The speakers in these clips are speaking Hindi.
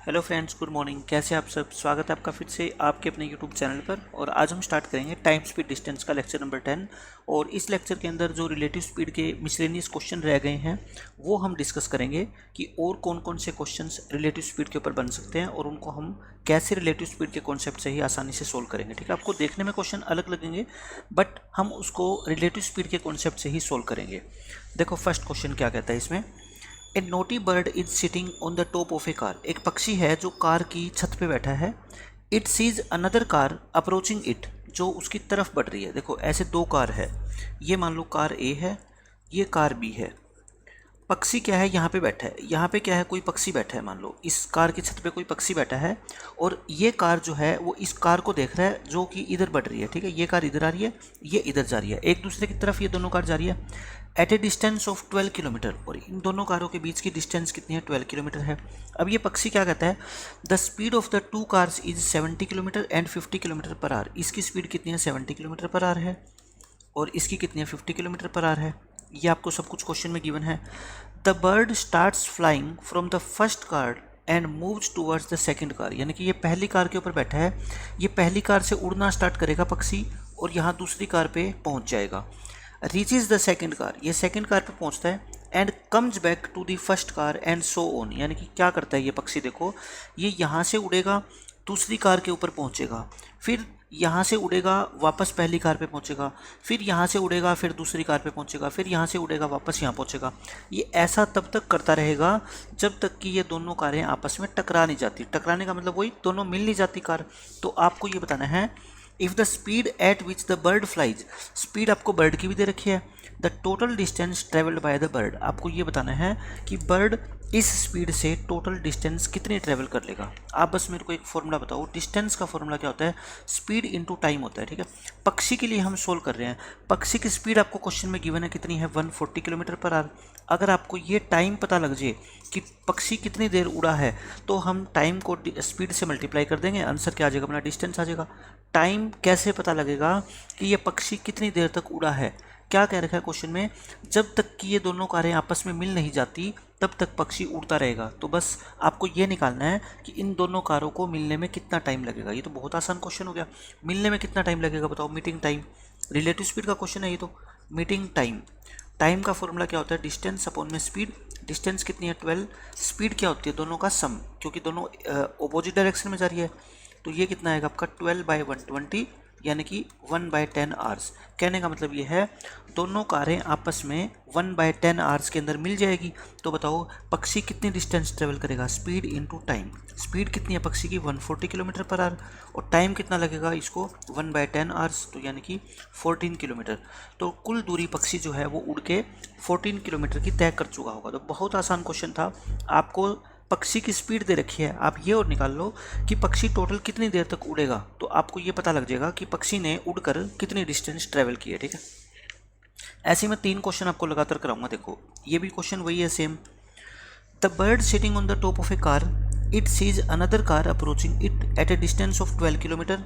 Hello friends, good morning. कैसे आप सब? स्वागत है आपका फिर से आपके अपने यूट्यूब चैनल पर। और आज हम स्टार्ट करेंगे टाइम स्पीड डिस्टेंस का लेक्चर नंबर 10। और इस लेक्चर के अंदर जो रिलेटिव स्पीड के मिसलेनियस क्वेश्चन रह गए हैं वो हम डिस्कस करेंगे कि और कौन कौन से क्वेश्चंस रिलेटिव स्पीड के ऊपर बन सकते हैं और उनको हम कैसे रिलेटिव स्पीड के कॉन्सेप्ट से ही आसानी से सोल्व करेंगे। ठीक है, आपको देखने में क्वेश्चन अलग लगेंगे बट हम उसको रिलेटिव स्पीड के कॉन्सेप्ट से ही सोल्व करेंगे। देखो फर्स्ट क्वेश्चन क्या कहता है इसमें। A naughty bird is sitting on the top of a car. एक पक्षी है जो कार की छत पे बैठा है। It sees another car approaching it, जो उसकी तरफ बढ़ रही है। देखो ऐसे दो कार है, ये मान लो कार ए है, ये कार बी है। पक्षी क्या है, यहाँ पे बैठा है। यहाँ पे क्या है, कोई पक्षी बैठा है। मान लो इस कार की छत पे कोई पक्षी बैठा है और ये कार जो है वो इस कार को देख रहा है जो कि इधर बढ़ रही है। ठीक है, ये कार इधर आ रही है, ये इधर जा रही है, एक दूसरे की तरफ ये दोनों कार जा रही है at a distance of 12 kilometre. और इन दोनों कारों के बीच की डिस्टेंस कितनी है, 12 किलोमीटर है। अब ये पक्षी क्या कहता है, the speed of the two cars is 70 kilometre and 50 kilometre per hour. इसकी स्पीड कितनी है, 70 किलोमीटर पर आवर है और इसकी कितनी है, 50 किलोमीटर पर आवर है। ये आपको सब कुछ क्वेश्चन में गिवन है। The bird starts flying from the first car and moves towards the second car. यानी कि ये पहली कार के ऊपर बैठा है, ये पहली कार से उड़ना स्टार्ट करेगा पक्षी और यहाँ दूसरी कार पे पहुँच जाएगा। रीचेज द सेकंड कार, ये सेकंड कार पे पहुँचता है and comes back to the first car and so on. यानी कि क्या करता है ये पक्षी, देखो ये यहाँ से उड़ेगा, दूसरी कार के ऊपर पहुँचेगा, फिर यहाँ से उड़ेगा वापस पहली कार पे पहुँचेगा, फिर यहाँ से उड़ेगा फिर दूसरी कार पे पहुँचेगा, फिर यहाँ से उड़ेगा वापस यहाँ पहुँचेगा। ये ऐसा तब तक करता रहेगा जब तक कि ये दोनों कारें आपस में टकरा नहीं जाती। टकराने का मतलब वही, दोनों मिल नहीं जाती कार। तो आपको ये बताना है if the speed at which the bird flies, speed आपको बर्ड की भी दे रखी है, the total distance travelled by the bird, आपको ये बताना है कि बर्ड इस स्पीड से टोटल डिस्टेंस कितनी ट्रेवल कर लेगा। आप बस मेरे को एक फॉर्मूला बताओ। डिस्टेंस का फॉर्मूला क्या होता है, स्पीड इनटू टाइम होता है। ठीक है, पक्षी के लिए हम सोल्व कर रहे हैं। पक्षी की स्पीड आपको क्वेश्चन में गिवन है कितनी है, 140 किलोमीटर पर आवर। अगर आपको ये टाइम पता लग जाए कि पक्षी कितनी देर उड़ा है तो हम टाइम को स्पीड से मल्टीप्लाई कर देंगे, आंसर क्या आ जाएगा, अपना डिस्टेंस आ जाएगा। टाइम कैसे पता लगेगा कि ये पक्षी कितनी देर तक उड़ा है, क्या कह रखा है क्वेश्चन में, जब तक कि ये दोनों कारें आपस में मिल नहीं जाती तब तक पक्षी उड़ता रहेगा। तो बस आपको ये निकालना है कि इन दोनों कारों को मिलने में कितना टाइम लगेगा। ये तो बहुत आसान क्वेश्चन हो गया। मिलने में कितना टाइम लगेगा बताओ, मीटिंग टाइम। रिलेटिव स्पीड का क्वेश्चन है ये तो। मीटिंग टाइम, टाइम का फॉर्मूला क्या होता है, डिस्टेंस अपॉन में स्पीड। डिस्टेंस कितनी है, 12। स्पीड क्या होती है, दोनों का सम, क्योंकि दोनों अपोजिट डायरेक्शन में जा रही है। तो ये कितना आएगा आपका, 12/120 यानी कि 1/10 आवर्स। कहने का मतलब ये है दोनों कारें आपस में 1/10 आवर्स के अंदर मिल जाएगी। तो बताओ पक्षी कितनी डिस्टेंस ट्रेवल करेगा, स्पीड इनटू टाइम। स्पीड कितनी है पक्षी की, 140 किलोमीटर पर आवर, और टाइम कितना लगेगा इसको, 1/10 आवर्स, तो यानी कि 14 किलोमीटर। तो कुल दूरी पक्षी जो है वो उड़ के 14 किलोमीटर की तय कर चुका होगा। तो बहुत आसान क्वेश्चन था। आपको पक्षी की स्पीड दे रखी है, आप ये और निकाल लो कि पक्षी टोटल कितनी देर तक उड़ेगा, तो आपको ये पता लग जाएगा कि पक्षी ने उड़कर कितनी डिस्टेंस ट्रेवल की है। ठीक है, ऐसे में 3 क्वेश्चन आपको लगातार कराऊंगा। देखो ये भी क्वेश्चन वही है same. The bird sitting on the top of a car, it sees another car approaching it at a distance of 12 kilometre.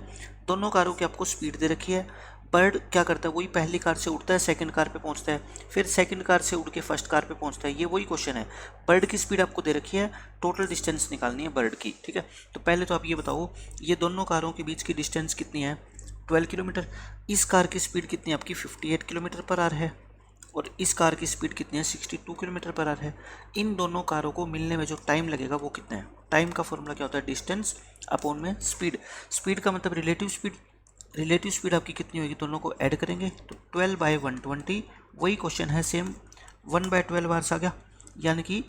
दोनों कारों की आपको स्पीड दे रखी है। बर्ड क्या करता है, वही पहली कार से उड़ता है, सेकंड कार पे पहुंचता है, फिर सेकंड कार से उड़ के फर्स्ट कार पे पहुंचता है। ये वही क्वेश्चन है। बर्ड की स्पीड आपको दे रखी है, टोटल डिस्टेंस निकालनी है बर्ड की। ठीक है, तो पहले तो आप ये बताओ ये दोनों कारों के बीच की डिस्टेंस कितनी है, 12 किलोमीटर। इस कार की स्पीड कितनी है आपकी, 58 किलोमीटर पर आवर है, और इस कार की स्पीड कितनी है, 62 किलोमीटर पर आवर है। इन दोनों कारों को मिलने में जो टाइम लगेगा वो कितना है, टाइम का फॉर्मूला क्या होता है, डिस्टेंस अपॉन में स्पीड। स्पीड का मतलब रिलेटिव स्पीड। रिलेटिव स्पीड आपकी कितनी होगी, दोनों को ऐड करेंगे तो 12/120। वही क्वेश्चन है सेम, 1/12 आवर्स आ गया, यानी कि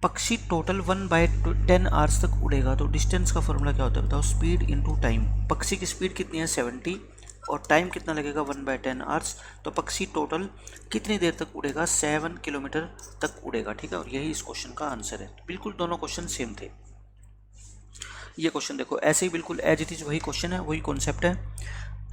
पक्षी टोटल 1/10 आवर्स तक उड़ेगा। तो डिस्टेंस का फॉर्मूला क्या होता है बताओ, स्पीड इनटू टाइम। पक्षी की स्पीड कितनी है, 70, और टाइम कितना लगेगा, 1/10 आवर्स। तो पक्षी टोटल कितनी देर तक उड़ेगा, 7 किलोमीटर तक उड़ेगा। ठीक है, और यही इस क्वेश्चन का आंसर है। बिल्कुल दोनों क्वेश्चन सेम थे। ये क्वेश्चन देखो ऐसे ही बिल्कुल एज इट इज वही क्वेश्चन है, वही कॉन्सेप्ट है।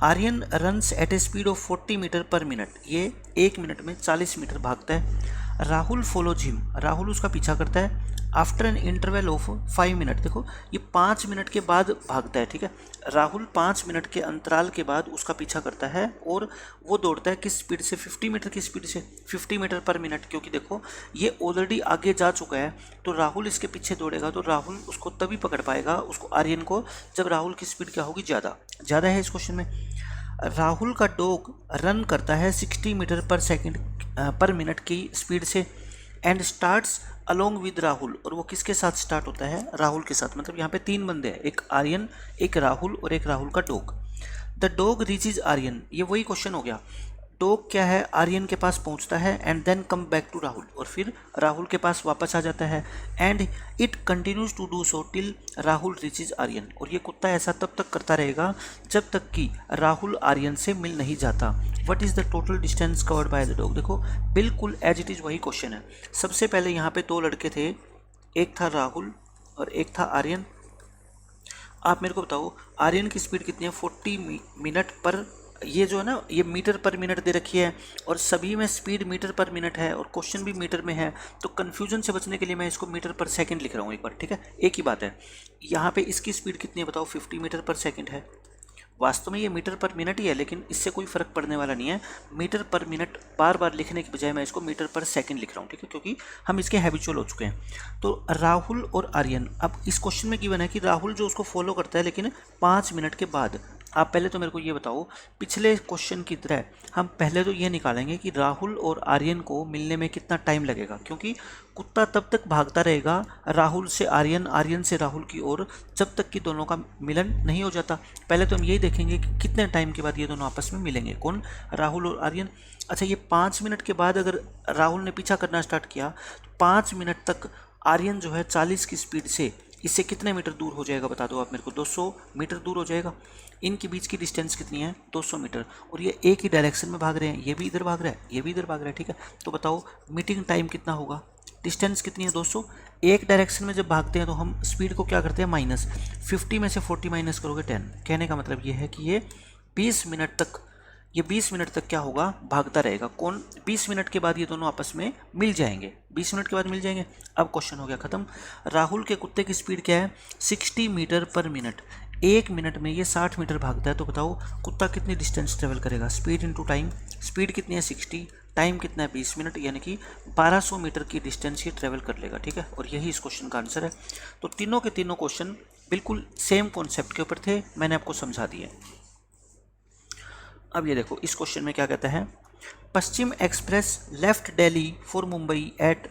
Aryan runs at a speed of 40 metre per minute. ये 1 मिनट में 40 मीटर भागता है। राहुल फॉलोज हिम, राहुल उसका पीछा करता है after an interval of 5 minute. देखो ये 5 मिनट के बाद भागता है, ठीक है। राहुल 5 मिनट के अंतराल के बाद उसका पीछा करता है और वो दौड़ता है किस स्पीड से, 50 मीटर की स्पीड से, 50 मीटर पर मिनट। क्योंकि देखो ये ऑलरेडी आगे जा चुका है, तो राहुल इसके पीछे दौड़ेगा तो राहुल उसको तभी पकड़ पाएगा, उसको आर्यन को, जब राहुल की स्पीड क्या होगी, ज़्यादा है इस क्वेश्चन में। राहुल का डॉग रन करता है 60 मीटर पर सेकंड पर मिनट की स्पीड से and starts along with Rahul, और वो किसके साथ स्टार्ट होता है, राहुल के साथ। मतलब यहाँ पे 3 बंदे हैं, एक आर्यन, एक राहुल और एक राहुल का dog. The dog reaches Aryan, ये वही क्वेश्चन हो गया। डॉग क्या है, आर्यन के पास पहुंचता है and then come back to Rahul, और फिर राहुल के पास वापस आ जाता है। And it continues to do so till Rahul reaches Aryan, और ये कुत्ता ऐसा तब तक करता रहेगा जब तक कि राहुल आर्यन से मिल नहीं जाता। What is the total distance covered by the dog. देखो बिल्कुल एज इट इज़ वही क्वेश्चन है। सबसे पहले यहाँ पे 2 लड़के थे, एक था राहुल और एक था आर्यन। आप मेरे को बताओ आर्यन की स्पीड कितनी है, 40 मिनट पर, ये जो है ना ये मीटर पर मिनट दे रखी है और सभी में स्पीड मीटर पर मिनट है और क्वेश्चन भी मीटर में है, तो कन्फ्यूजन से बचने के लिए मैं इसको मीटर पर सेकंड लिख रहा हूँ एक बार, ठीक है। एक ही बात है, यहाँ पे इसकी स्पीड कितनी है बताओ, 50 मीटर पर सेकंड है। वास्तव में ये मीटर पर मिनट ही है, लेकिन इससे कोई फ़र्क पड़ने वाला नहीं है। मीटर पर मिनट बार बार लिखने की बजाय मैं इसको मीटर पर सेकंड लिख रहा हूँ, ठीक है, क्योंकि हम इसके हैबिचुअल हो चुके हैं। तो राहुल और आर्यन, अब इस क्वेश्चन में गिवन है कि राहुल जो उसको फॉलो करता है लेकिन 5 मिनट के बाद। आप पहले तो मेरे को ये बताओ, पिछले क्वेश्चन की तरह हम पहले तो ये निकालेंगे कि राहुल और आर्यन को मिलने में कितना टाइम लगेगा, क्योंकि कुत्ता तब तक भागता रहेगा राहुल से आर्यन, आर्यन से राहुल की ओर, जब तक कि दोनों का मिलन नहीं हो जाता। पहले तो हम यही देखेंगे कि कितने टाइम के बाद ये दोनों आपस में मिलेंगे, कौन, राहुल और आर्यन। अच्छा, ये 5 मिनट के बाद अगर राहुल ने पीछा करना स्टार्ट किया तो 5 मिनट तक आर्यन जो है 40 की स्पीड से इससे कितने मीटर दूर हो जाएगा, बता दो आप मेरे को। 200 मीटर दूर हो जाएगा। इनके बीच की डिस्टेंस कितनी है, 200 मीटर, और ये एक ही डायरेक्शन में भाग रहे हैं, ये भी इधर भाग रहा है, ये भी इधर भाग रहा है, ठीक है। तो बताओ मीटिंग टाइम कितना होगा, डिस्टेंस कितनी है, 200। एक डायरेक्शन में जब भागते हैं तो हम स्पीड को क्या करते हैं, माइनस, 50 में से 40 माइनस करोगे 10। कहने का मतलब ये है कि ये 20 मिनट तक क्या होगा, भागता रहेगा। कौन, 20 मिनट के बाद ये दोनों आपस में मिल जाएंगे, 20 मिनट के बाद मिल जाएंगे। अब क्वेश्चन हो गया खत्म। राहुल के कुत्ते की स्पीड क्या है, 60 मीटर पर मिनट। 1 मिनट में ये 60 मीटर भागता है, तो बताओ कुत्ता कितनी डिस्टेंस ट्रेवल करेगा, स्पीड इनटू टाइम। स्पीड कितनी है, 60, टाइम कितना है, 20 मिनट, यानी कि 1200 मीटर की डिस्टेंस ये ट्रेवल कर लेगा, ठीक है। और यही इस क्वेश्चन का आंसर है। तो तीनों के तीनों क्वेश्चन बिल्कुल सेम कॉन्सेप्ट के ऊपर थे, मैंने आपको समझा दिए। अब ये देखो इस क्वेश्चन में क्या कहता है, Paschim express left Delhi for Mumbai at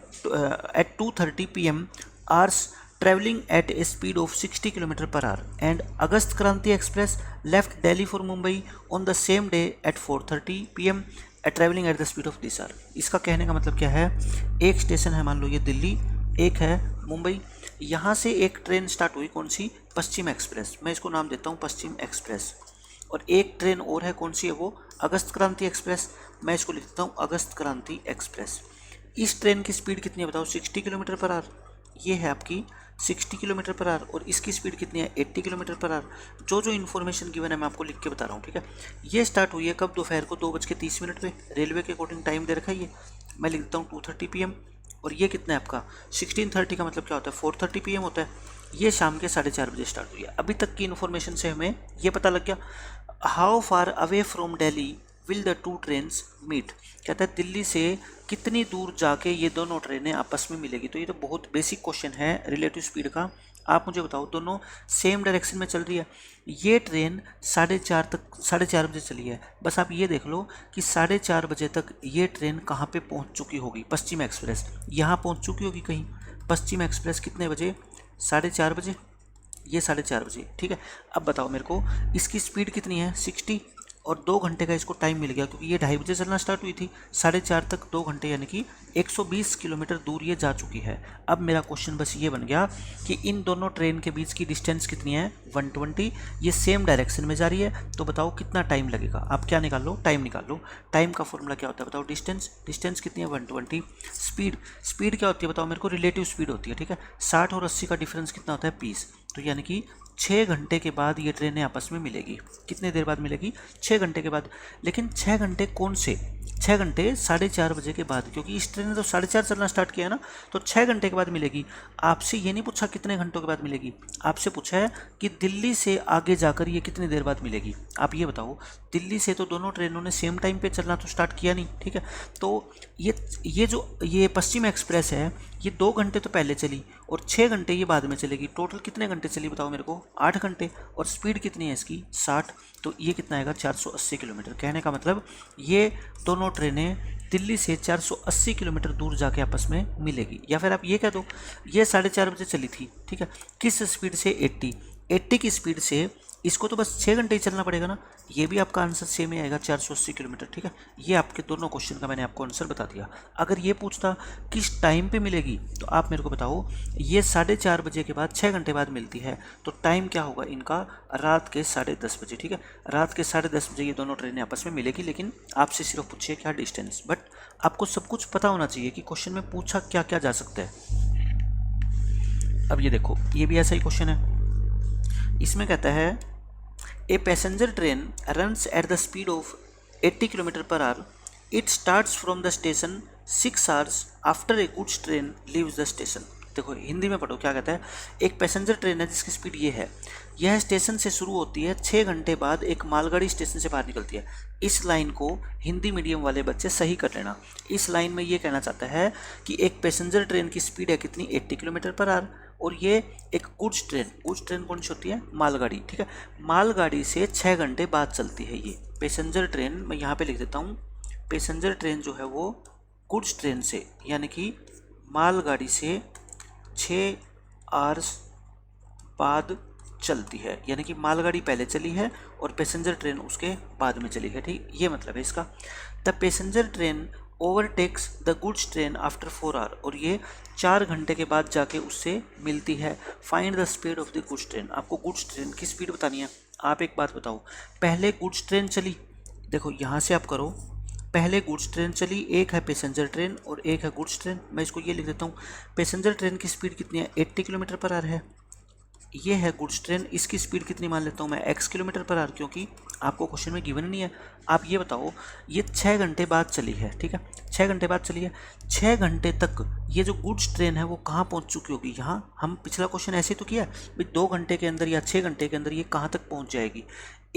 2:30 PM hours travelling at a speed of 60 kilometre per hour, and August Kranti express left Delhi for Mumbai on the same day at 4:30 PM travelling at the speed of this hour. इसका कहने का मतलब क्या है, एक स्टेशन है, मान लो ये दिल्ली, एक है मुंबई, यहाँ से एक ट्रेन स्टार्ट हुई, कौन सी, पश्चिम एक्सप्रेस, मैं इसको नाम देता हूँ पश्चिम एक्सप्रेस, और एक ट्रेन और है, कौन सी है वो, अगस्त क्रांति एक्सप्रेस, मैं इसको लिख देता हूँ अगस्त क्रांति एक्सप्रेस। इस ट्रेन की स्पीड कितनी है बताओ, 60 किलोमीटर पर आवर, ये है आपकी 60 किलोमीटर पर आवर, और इसकी स्पीड कितनी है, 80 किलोमीटर पर आवर। जो इन्फॉर्मेशन गिवन है मैं आपको लिख के बता रहा हूँ, ठीक है। ये स्टार्ट हुई है कब, दोपहर को 2:30 पे, रेलवे के अकॉर्डिंग टाइम दे रखा है ये, मैं लिख देता हूँ 2:30 PM। और ये कितना है आपका 16:30 का मतलब क्या होता है, 4:30 PM होता है। ये शाम के 4:30 बजे स्टार्ट हुई है। अभी तक की इन्फॉर्मेशन से हमें ये पता लग गया, how far away from Delhi will the two trains meet. कहता है दिल्ली से कितनी दूर जाके ये दोनों ट्रेनें आपस में मिलेगी। तो ये तो बहुत बेसिक क्वेश्चन है रिलेटिव स्पीड का। आप मुझे बताओ, दोनों सेम डायरेक्शन में चल रही है, ये ट्रेन 4:30 बजे चली है, बस आप ये देख लो कि 4:30 बजे तक ये ट्रेन कहाँ पे पहुँच चुकी होगी, पश्चिम एक्सप्रेस यहाँ पहुँच चुकी होगी कहीं। पश्चिम एक्सप्रेस कितने बजे, 4:30 बजे, ये 4:30 बजे, ठीक है। अब बताओ मेरे को इसकी स्पीड कितनी है, 60, और 2 घंटे का इसको टाइम मिल गया, क्योंकि ये 2:30 बजे चलना स्टार्ट हुई थी, 4:30 तक 2 घंटे, यानी कि 120 किलोमीटर दूर ये जा चुकी है। अब मेरा क्वेश्चन बस ये बन गया कि इन दोनों ट्रेन के बीच की डिस्टेंस कितनी है, 120, ये सेम डायरेक्शन में जा रही है, तो बताओ कितना टाइम लगेगा। आप क्या निकाल लो, टाइम निकाल लो। टाइम का फॉर्मूला क्या होता है बताओ, डिस्टेंस कितनी है, 120। स्पीड क्या होती है बताओ मेरे को, रिलेटिव स्पीड होती है, ठीक है। 60 और 80 का डिफरेंस कितना होता है, 20। तो यानी कि 6 घंटे के बाद ये ट्रेनें आपस में मिलेगी। कितने देर बाद मिलेगी, 6 घंटे के बाद। लेकिन 6 घंटे कौन से, 6 घंटे 4:30 बजे के बाद, क्योंकि इस ट्रेन ने तो 4:30 चलना स्टार्ट किया ना, तो 6 घंटे के बाद मिलेगी। आपसे ये नहीं पूछा कितने घंटों के बाद मिलेगी, आपसे पूछा है कि दिल्ली से आगे जाकर ये कितनी देर बाद मिलेगी। आप ये बताओ, दिल्ली से तो दोनों ट्रेनों ने सेम टाइम पे चलना तो स्टार्ट किया नहीं, ठीक है। तो ये पश्चिम एक्सप्रेस है, ये 2 घंटे तो पहले चली और 6 घंटे ये बाद में चलेगी। टोटल कितने घंटे चली बताओ मेरे को, 8 घंटे। और स्पीड कितनी है इसकी, 60। तो ये कितना आएगा, 480 किलोमीटर। कहने का मतलब ये दोनों ट्रेनें दिल्ली से 480 किलोमीटर दूर जाके आपस में मिलेगी। या फिर आप ये कह दो, ये 4:30 बजे चली थी, ठीक है, किस स्पीड से, 80 की स्पीड से। इसको तो बस 6 घंटे ही चलना पड़ेगा ना, ये भी आपका आंसर सेम ही आएगा, 480 किलोमीटर, ठीक है। ये आपके दोनों क्वेश्चन का मैंने आपको आंसर बता दिया। अगर ये पूछता किस टाइम पे मिलेगी, तो आप मेरे को बताओ, ये 4:30 बजे के बाद 6 घंटे बाद मिलती है, तो टाइम क्या होगा इनका, रात के 10:30 बजे, ठीक है। रात के 10:30 बजे ये दोनों ट्रेनें आपस में मिलेगी। लेकिन आपसे सिर्फ पूछिए क्या डिस्टेंस, बट आपको सब कुछ पता होना चाहिए कि क्वेश्चन में पूछा क्या क्या जा सकता है। अब ये देखो, ये भी ऐसा ही क्वेश्चन है। इसमें कहता है a passenger train runs at the speed of 80 kilometre per our, it starts from the station 6 hours after a goods train leaves the station. देखो हिंदी में पढ़ो क्या कहता है। एक पैसेंजर ट्रेन है जिसकी स्पीड ये है, यह स्टेशन से शुरू होती है, 6 घंटे बाद एक मालगाड़ी स्टेशन से बाहर निकलती है। इस लाइन को हिंदी मीडियम वाले बच्चे सही कर लेना। इस लाइन में ये कहना चाहता है कि एक पैसेंजर ट्रेन की स्पीड है कितनी, 80 किलोमीटर पर आवर, और ये एक गुड्स ट्रेन कौन सी होती है, मालगाड़ी, ठीक है। मालगाड़ी से 6 घंटे बाद चलती है ये पैसेंजर ट्रेन। मैं यहाँ पे लिख देता हूँ, पैसेंजर ट्रेन जो है वो गुड्स ट्रेन से, यानी कि मालगाड़ी से 6 आवर्स बाद चलती है, यानी कि मालगाड़ी पहले चली है और पैसेंजर ट्रेन उसके बाद में चली है, ठीक। ये मतलब है इसका। The passenger train overtakes the goods train after 4 hour, और ये 4 घंटे के बाद जाके उससे मिलती है। Find the speed of the goods train. आपको गुड्स ट्रेन की स्पीड बतानी है। आप एक बात बताओ, पहले गुड्स ट्रेन चली, देखो यहाँ से आप करो, पहले गुड्स ट्रेन चली, एक है पैसेंजर ट्रेन और एक है गुड्स ट्रेन। मैं इसको ये लिख देता हूँ, पैसेंजर ट्रेन की स्पीड कितनी है, 80 किलोमीटर पर आवर है। ये है गुड्स ट्रेन, इसकी स्पीड कितनी मान लेता हूँ मैं, x किलोमीटर पर आवर, क्योंकि आपको क्वेश्चन में गिवन नहीं है। आप ये बताओ, ये 6 घंटे बाद चली है, ठीक है, 6 घंटे बाद चली है। 6 घंटे तक ये जो गुड्स ट्रेन है वो कहाँ पहुँच चुकी होगी। यहाँ हम पिछला क्वेश्चन ऐसे तो किया भाई, 2 घंटे के अंदर या 6 घंटे के अंदर ये कहाँ तक पहुँच जाएगी।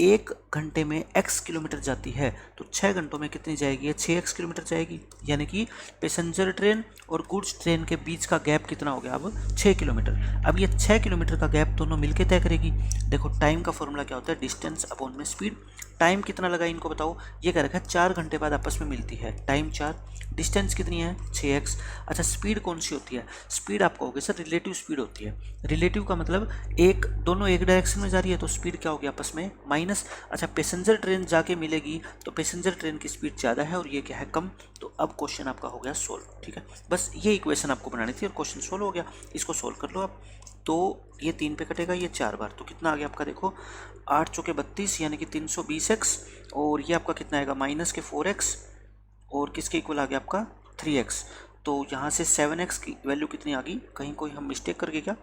1 घंटे में x किलोमीटर जाती है, तो 6 घंटों में कितनी जाएगी, ये 6x किलोमीटर जाएगी। यानी कि पैसेंजर ट्रेन और गुड्स ट्रेन के बीच का गैप कितना हो गया, अब 6 किलोमीटर। अब ये 6 किलोमीटर का गैप दोनों मिलके तय करेगी। देखो टाइम का फॉर्मूला क्या होता है, डिस्टेंस अपॉन में स्पीड। टाइम कितना लगा इनको बताओ, ये कह रखा है 4 घंटे बाद आपस में मिलती है, टाइम 4, डिस्टेंस कितनी है 6x। अच्छा स्पीड कौन सी होती है, स्पीड आपको होगी सर रिलेटिव स्पीड होती है। रिलेटिव का मतलब दोनों एक डायरेक्शन में जा रही है, तो स्पीड क्या होगी आपस में माइनस। अच्छा पैसेंजर ट्रेन जाके मिलेगी तो पैसेंजर ट्रेन की स्पीड ज़्यादा है और ये क्या है कम। तो अब क्वेश्चन आपका हो गया सोल्व, ठीक है। बस ये इक्वेशन आपको बनानी थी और क्वेश्चन सोल्व हो गया। इसको सोल्व कर लो आप, तो ये 3 पे कटेगा, ये 4 बार, तो कितना आ गया आपका, देखो 8 चौके 32 यानी कि 320x, और ये आपका कितना आएगा माइनस के 4x, और किसके इक्वल आ गया आपका 3x। तो यहाँ से 7x की वैल्यू कितनी आ गई, कहीं कोई हम मिस्टेक करके क्या।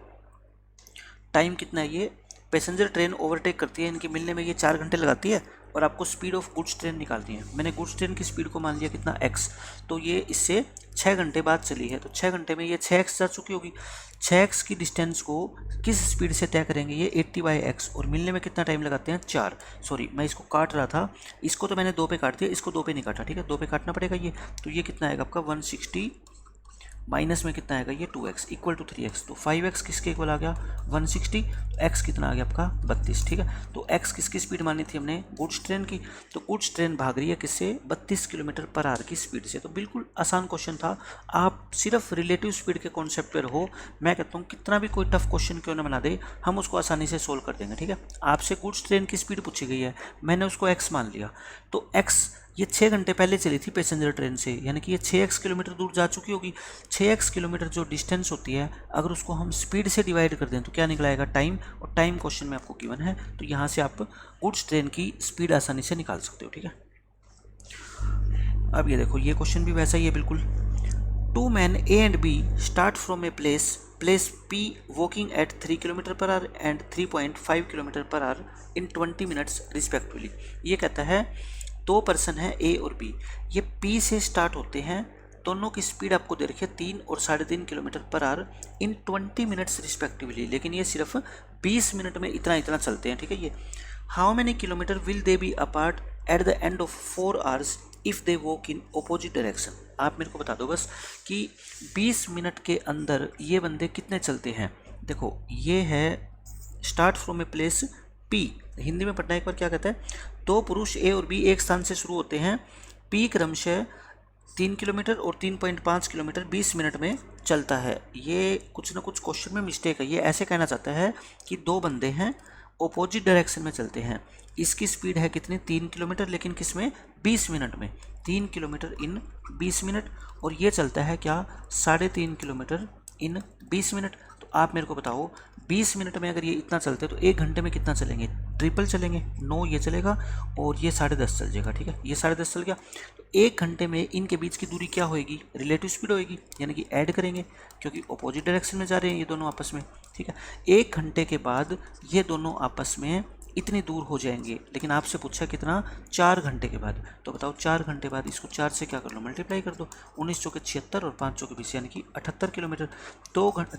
टाइम कितना है, ये पैसेंजर ट्रेन ओवरटेक करती है, इनके मिलने में ये 4 घंटे लगाती है, और आपको स्पीड ऑफ गुड्स ट्रेन निकालती है। मैंने गुड्स ट्रेन की स्पीड को मान लिया कितना x, तो ये इससे 6 घंटे बाद चली है, तो 6 घंटे में ये 6x जा चुकी होगी। 6x की डिस्टेंस को किस स्पीड से तय करेंगे, ये 80/x, और मिलने में कितना टाइम लगाते हैं 4। सॉरी मैं इसको काट रहा था, इसको तो मैंने 2 पे काट दिया, इसको 2 पे नहीं काटा, ठीक है, 2 पे काटना पड़ेगा ये। तो ये कितना आएगा आपका 160, माइनस में कितना आएगा ये 2x इक्वल टू 3x, तो 5x किसके इक्वल आ गया 160, तो x कितना आ गया आपका 32, ठीक है। तो x किसकी स्पीड मानी थी हमने, गुड्स ट्रेन की, तो गुड्स ट्रेन भाग रही है किससे 32 किलोमीटर पर आवर की स्पीड से। तो बिल्कुल आसान क्वेश्चन था, आप सिर्फ रिलेटिव स्पीड के कॉन्सेप्ट पर हो, मैं कहता हूँ कितना भी कोई टफ क्वेश्चन क्यों ना बना दे, हम उसको आसानी से सोल्व कर देंगे, ठीक है। आपसे गुड्स ट्रेन की स्पीड पूछी गई है, मैंने उसको x मान लिया, तो x ये 6 घंटे पहले चली थी पैसेंजर ट्रेन से, यानी कि ये 6x किलोमीटर दूर जा चुकी होगी। 6x किलोमीटर जो डिस्टेंस होती है, अगर उसको हम स्पीड से डिवाइड कर दें तो क्या निकलाएगा टाइम, और टाइम क्वेश्चन में आपको गिवन है, तो यहाँ से आप गुड्स ट्रेन की स्पीड आसानी से निकाल सकते हो, ठीक है। अब ये देखो, ये क्वेश्चन भी वैसा ही है बिल्कुल। 2 men A and B start from a place P walking at 3 km per hour and 3.5 km per hour in 20 minutes respectively। ये कहता है दो पर्सन है ए और बी, ये पी से स्टार्ट होते हैं, दोनों की स्पीड आपको दे रखी है 3 और 3.5 किलोमीटर पर आवर इन 20 मिनट्स रिस्पेक्टिवली, लेकिन ये सिर्फ 20 मिनट में इतना इतना चलते हैं, ठीक है। ये how many kilometre will they B apart at the end of 4 hours if they walk in opposite direction. आप मेरे को बता दो बस कि 20 मिनट के अंदर ये बंदे कितने चलते हैं। देखो ये है start from a place P, Hindi में पढ़ना एक बार क्या कहता है, दो पुरुष ए और बी एक स्थान से शुरू होते हैं, पी क्रमशः 3 किलोमीटर और 3.5 किलोमीटर 20 मिनट में चलता है। ये कुछ ना कुछ क्वेश्चन में मिस्टेक है, ये ऐसे कहना चाहता है कि दो बंदे हैं ऑपोजिट डायरेक्शन में चलते हैं, इसकी स्पीड है कितनी 3 किलोमीटर, लेकिन किस में 20 मिनट में, 3 किलोमीटर इन 20 मिनट, और ये चलता है क्या 3.5 किलोमीटर इन 20 मिनट। तो आप मेरे को बताओ 20 मिनट में अगर ये इतना चलते हैं तो 1 घंटे में कितना चलेंगे, ट्रिपल चलेंगे, 9 ये चलेगा और ये 10.5 चल जाएगा, ठीक है, ये 10.5 चल गया। तो 1 घंटे में इनके बीच की दूरी क्या होएगी, रिलेटिव स्पीड होएगी, यानी कि ऐड करेंगे क्योंकि अपोजिट डायरेक्शन में जा रहे हैं ये दोनों आपस में, ठीक है। 1 घंटे के बाद ये दोनों आपस में इतनी दूर हो जाएंगे, लेकिन आपसे पूछा कितना 4 घंटे के बाद, तो बताओ 4 घंटे बाद इसको 4 से क्या कर लो, मल्टीप्लाई कर दो, 19 चौके 76 और 5 चौके 20 यानी कि 78 किलोमीटर।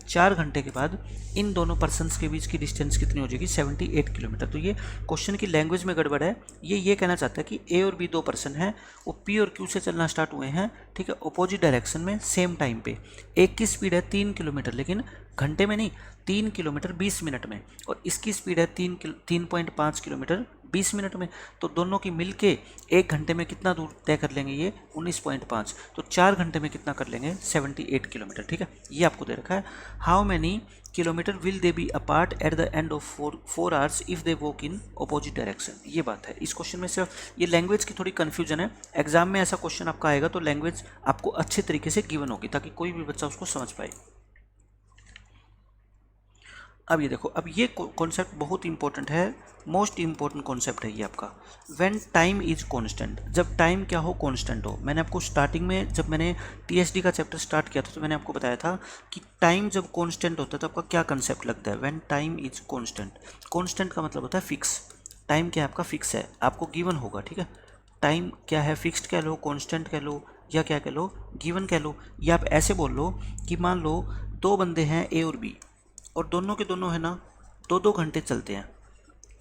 4 घंटे के बाद इन दोनों पर्सन्स के बीच की डिस्टेंस कितनी हो जाएगी 78 किलोमीटर। तो ये क्वेश्चन की लैंग्वेज में गड़बड़ है, ये कहना चाहता है कि ए और बी दो पर्सन हैं, वो पी और क्यू से चलना स्टार्ट हुए हैं, ठीक है, अपोजिट डायरेक्शन में सेम टाइम पे, एक की स्पीड है 3 किलोमीटर लेकिन घंटे में नहीं, 3 किलोमीटर 20 मिनट में, और इसकी स्पीड है 3.5 किलोमीटर 20 मिनट में, तो दोनों की मिलके 1 घंटे में कितना दूर तय कर लेंगे ये 19.5, तो 4 घंटे में कितना कर लेंगे 78 किलोमीटर, ठीक है। ये आपको दे रखा है how many kilometre will they B apart at the end of 4 hours if they walk in opposite direction, ये बात है। इस क्वेश्चन में सिर्फ ये लैंग्वेज की थोड़ी कन्फ्यूजन है, एग्जाम में ऐसा क्वेश्चन आपका आएगा तो लैंग्वेज आपको अच्छे तरीके से गिवन होगी ताकि कोई भी बच्चा उसको समझ पाए। अब ये देखो, अब ये कॉन्सेप्ट बहुत इंपॉर्टेंट है, मोस्ट इंपॉर्टेंट कॉन्सेप्ट है ये आपका, व्हेन टाइम इज कांस्टेंट, जब टाइम क्या हो कांस्टेंट हो। मैंने आपको स्टार्टिंग में जब मैंने टीएसडी का चैप्टर स्टार्ट किया था तो मैंने आपको बताया था कि टाइम जब कांस्टेंट होता है तो आपका क्या कंसेप्ट लगता है, when time is constant. Constant का मतलब होता है फिक्स, टाइम क्या आपका फिक्स है, आपको गिवन होगा, ठीक है। टाइम क्या है, फिक्स्ड कह लो, कांस्टेंट कह लो, या क्या कह लो, गिवन कह लो, या आप ऐसे बोल लो कि मान लो दो बंदे हैं ए और बी, और दोनों के दोनों है ना 2-2 घंटे चलते हैं,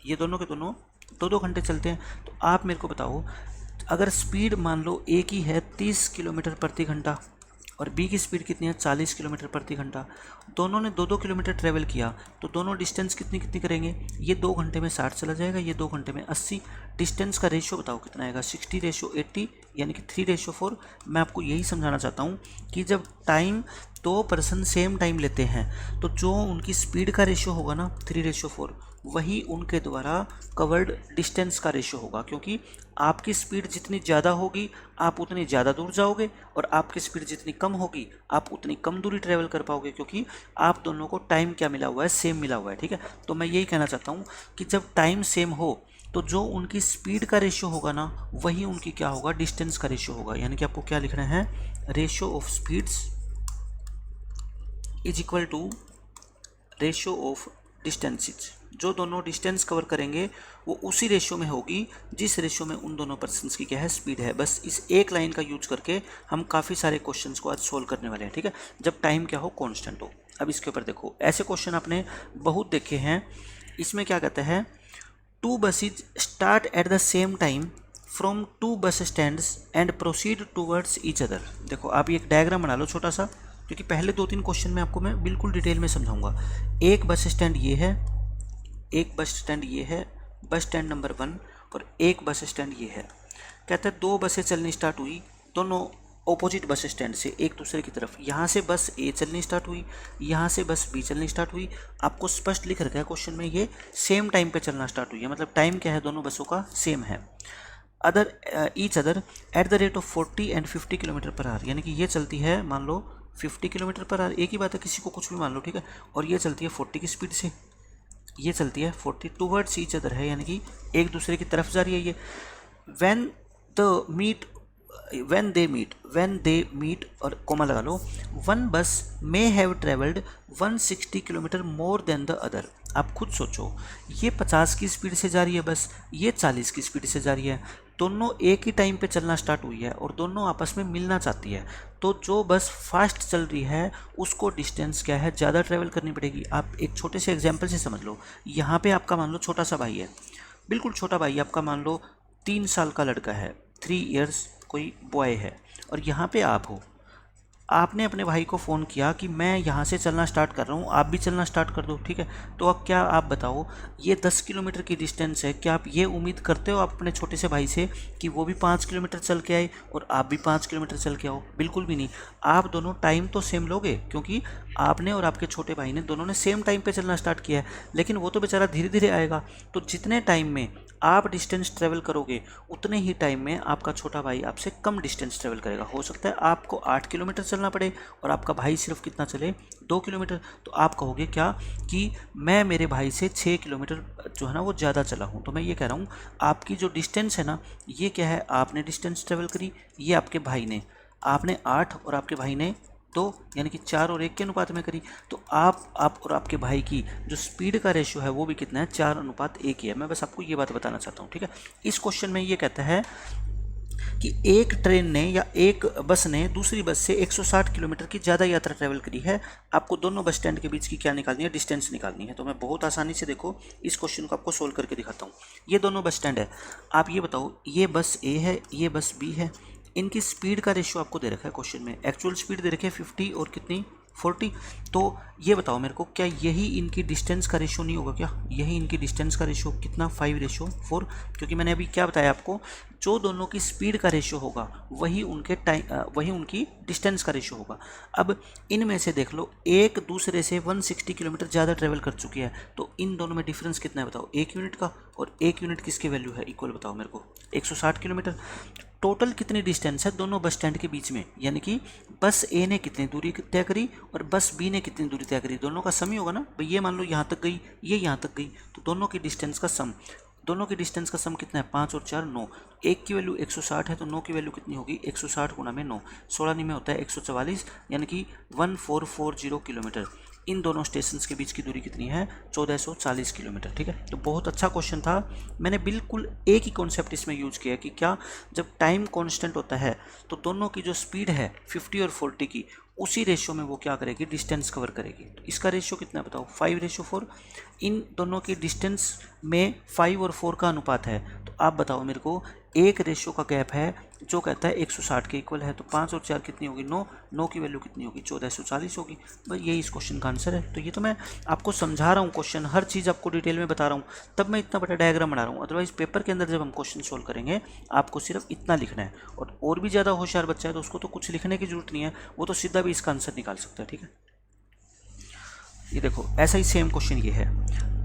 ये दोनों के दोनों 2-2 घंटे चलते हैं। तो आप मेरे को बताओ अगर स्पीड मान लो ए की है 30 किलोमीटर प्रति घंटा और बी की स्पीड कितनी है 40 किलोमीटर प्रति घंटा, दोनों ने 2-2 किलोमीटर ट्रेवल किया, तो दोनों डिस्टेंस कितनी कितनी करेंगे, ये 2 घंटे में 60 चला जाएगा, ये 2 घंटे में 80, डिस्टेंस का रेशियो बताओ कितना आएगा 60:80 यानी कि 3:4। मैं आपको यही समझाना चाहता हूँ कि जब टाइम दो पर्सन सेम टाइम लेते हैं तो जो उनकी स्पीड का रेशियो होगा ना 3:4, वही उनके द्वारा कवर्ड डिस्टेंस का रेशियो होगा, क्योंकि आपकी स्पीड जितनी ज़्यादा होगी आप उतनी ज़्यादा दूर जाओगे, और आपकी स्पीड जितनी कम होगी आप उतनी कम दूरी ट्रेवल कर पाओगे, क्योंकि आप दोनों को टाइम क्या मिला हुआ है, सेम मिला हुआ है, ठीक है। तो मैं यही कहना चाहता हूँ कि जब टाइम सेम हो तो जो उनकी स्पीड का रेशियो होगा ना वही उनकी क्या होगा, डिस्टेंस का रेशियो होगा। यानी कि आपको क्या लिखना है, ratio of speeds is equal to ratio of distances. जो दोनों डिस्टेंस कवर करेंगे वो उसी रेशियो में होगी जिस रेशियो में उन दोनों पर्सन्स की क्या है, स्पीड है। बस इस एक लाइन का यूज करके हम काफ़ी सारे क्वेश्चंस को आज सोल्व करने वाले हैं, ठीक है, जब टाइम क्या हो, कांस्टेंट हो। अब इसके ऊपर देखो, ऐसे क्वेश्चन आपने बहुत देखे हैं। इसमें क्या कहता है, 2 buses start at the same time from 2 बस stands and proceed towards each other. देखो आप एक डायग्राम बना लो छोटा सा, क्योंकि पहले 2-3 क्वेश्चन में आपको मैं बिल्कुल डिटेल में समझाऊंगा। एक बस स्टैंड ये है, एक बस स्टैंड ये है, बस स्टैंड नंबर 1, और एक बस स्टैंड ये है। कहता है 2 बसें चलनी स्टार्ट हुई, दोनों ऑपोजिट बस स्टैंड से एक दूसरे की तरफ। यहाँ से बस ए चलनी स्टार्ट हुई, यहाँ से बस बी चलनी स्टार्ट हुई। आपको स्पष्ट लिख रखा है क्वेश्चन में, ये सेम टाइम पे चलना स्टार्ट हुई है, मतलब टाइम क्या है दोनों बसों का सेम है। Each other at the rate of 40 and 50 kilometre per our, यानी कि ये चलती है मान लो 50 किलोमीटर पर आवर, एक ही बात है, किसी को कुछ भी मान लो, ठीक है, और ये चलती है 40 की स्पीड से, ये चलती है 40 टूवर्ड्स ईच अदर है, यानी कि एक दूसरे की तरफ जा रही है ये। व्हेन दे मीट और कोमा लगा लो, वन बस may have travelled 160 kilometre more than the other. आप खुद सोचो, ये 50 की स्पीड से जा रही है बस, ये 40 की स्पीड से जा रही है, दोनों एक ही टाइम पे चलना स्टार्ट हुई है और दोनों आपस में मिलना चाहती है, तो जो बस फास्ट चल रही है उसको डिस्टेंस क्या है, ज़्यादा ट्रेवल करनी पड़ेगी। आप एक छोटे से एग्जाम्पल से समझ लो। यहाँ पे आपका मान लो छोटा सा भाई है, बिल्कुल छोटा भाई आपका, मान लो 3 साल का लड़का है, 3 इयर्स कोई बॉय है, और यहाँ पे आप हो। आपने अपने भाई को फ़ोन किया कि मैं यहाँ से चलना स्टार्ट कर रहा हूँ, आप भी चलना स्टार्ट कर दो, ठीक है। तो अब क्या आप बताओ, ये 10 किलोमीटर की डिस्टेंस है, क्या आप ये उम्मीद करते हो आप अपने छोटे से भाई से कि वो भी 5 किलोमीटर चल के आए और आप भी 5 किलोमीटर चल के आओ? बिल्कुल भी नहीं। आप दोनों टाइम तो सेम लोगे, क्योंकि आपने और आपके छोटे भाई ने दोनों ने सेम टाइम पे चलना स्टार्ट किया है, लेकिन वो तो बेचारा धीरे धीरे आएगा। तो जितने टाइम में आप डिस्टेंस ट्रेवल करोगे उतने ही टाइम में आपका छोटा भाई आपसे कम डिस्टेंस ट्रेवल करेगा। हो सकता है आपको 8 किलोमीटर चलना पड़े और आपका भाई सिर्फ कितना चले, 2 किलोमीटर। तो आप कहोगे क्या कि मैं मेरे भाई से 6 किलोमीटर जो है ना वो ज़्यादा चला हूँ। तो मैं ये कह रहा हूँ आपकी जो डिस्टेंस है ना, ये क्या है, आपने डिस्टेंस ट्रेवल करी, ये आपके भाई ने, आपने 8 और आपके भाई ने 2, यानी कि 4 और 1 के अनुपात में करी। तो आप और आपके भाई की जो स्पीड का रेशियो है वो भी कितना है, 4:1 ही है। मैं बस आपको ये बात बताना चाहता हूँ, ठीक है। इस क्वेश्चन में ये कहता है कि एक ट्रेन ने या एक बस ने दूसरी बस से 160 किलोमीटर की ज़्यादा यात्रा ट्रैवल करी है। आपको दोनों बस स्टैंड के बीच की क्या निकालनी है, डिस्टेंस निकालनी है। तो मैं बहुत आसानी से देखो इस क्वेश्चन को आपको सोल्व करके दिखाता हूँ। ये दोनों बस स्टैंड है, आप ये बताओ, ये बस ए है, ये बस बी है, इनकी स्पीड का रेशियो आपको दे रखा है क्वेश्चन में। एक्चुअल स्पीड दे रखी है 50 और कितनी 40। तो ये बताओ मेरे को, क्या यही इनकी डिस्टेंस का रेशियो नहीं होगा क्या? यही इनकी डिस्टेंस का रेशियो कितना, 5:4। क्योंकि मैंने अभी क्या बताया आपको, जो दोनों की स्पीड का रेशियो होगा वही उनकी डिस्टेंस का रेशियो होगा। अब इनमें से देख लो, एक दूसरे से 160 किलोमीटर ज़्यादा ट्रेवल कर चुकी है, तो इन दोनों में डिफरेंस कितना है बताओ, 1 यूनिट का। और 1 यूनिट किसकी वैल्यू है, इक्वल बताओ मेरे को, 160 किलोमीटर। टोटल कितनी डिस्टेंस है दोनों बस स्टैंड के बीच में, यानी कि बस ए ने कितनी दूरी तय करी और बस बी ने कितनी दूरी तय करी, दोनों का सम ही होगा ना भाई। ये मान लो यहाँ तक गई, ये यहाँ तक गई, तो दोनों की डिस्टेंस का सम, दोनों की डिस्टेंस का सम कितना है, 5 और 4 9। एक की वैल्यू 160 है तो 9 की वैल्यू कितनी होगी, 160 गुणा में 9, 16 में होता है 144, यानी कि 1440 किलोमीटर। इन दोनों स्टेशंस के बीच की दूरी कितनी है, 1440 किलोमीटर, ठीक है। तो बहुत अच्छा क्वेश्चन था। मैंने बिल्कुल एक ही कॉन्सेप्ट इसमें यूज किया कि क्या, जब टाइम कांस्टेंट होता है तो दोनों की जो स्पीड है 50 और 40 की, उसी रेशियो में वो क्या करेगी, डिस्टेंस कवर करेगी। तो इसका रेशियो कितना है बताओ, 5:4। इन दोनों की डिस्टेंस में 5 और 4 का अनुपात है, तो आप बताओ मेरे को, एक रेशियो का गैप है जो कहता है 160 के इक्वल है, तो 5 और 4 कितनी होगी, 9, 9 की वैल्यू कितनी होगी, 1440 होगी। बस यही इस क्वेश्चन का आंसर है। तो ये तो मैं आपको समझा रहा हूँ क्वेश्चन, हर चीज़ आपको डिटेल में बता रहा हूँ, तब मैं इतना बड़ा डायग्राम बना रहा हूँ। अदरवाइज पेपर के अंदर जब हम क्वेश्चन सोल्व करेंगे आपको सिर्फ इतना लिखना है, और भी ज़्यादा होशियार बच्चा है तो उसको तो कुछ लिखने की जरूरत नहीं है, वो तो सीधा भी इसका आंसर निकाल सकता है, ठीक है। ये देखो ऐसा ही सेम क्वेश्चन ये है,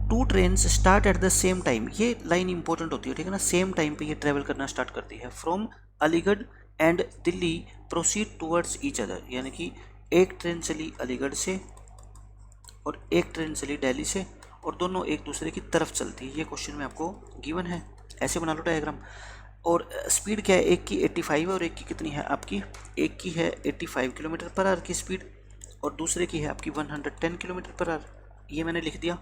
2 trains start at the same time. ये लाइन इंपॉर्टेंट होती है, ठीक है ना। सेम टाइम पे ये ट्रेवल करना स्टार्ट करती है। From Aligarh and Delhi proceed towards each other, यानी कि एक ट्रेन चली अलीगढ़ से और एक ट्रेन चली दिल्ली से, और दोनों एक दूसरे की तरफ चलती है। ये क्वेश्चन में आपको गिवन है, ऐसे बना लो डायग्राम। और स्पीड क्या है, एक की 85 है और एक की कितनी है आपकी, एक की है 85 किलोमीटर पर आवर की स्पीड और दूसरे की है आपकी 110 किलोमीटर पर आवर। ये मैंने लिख दिया।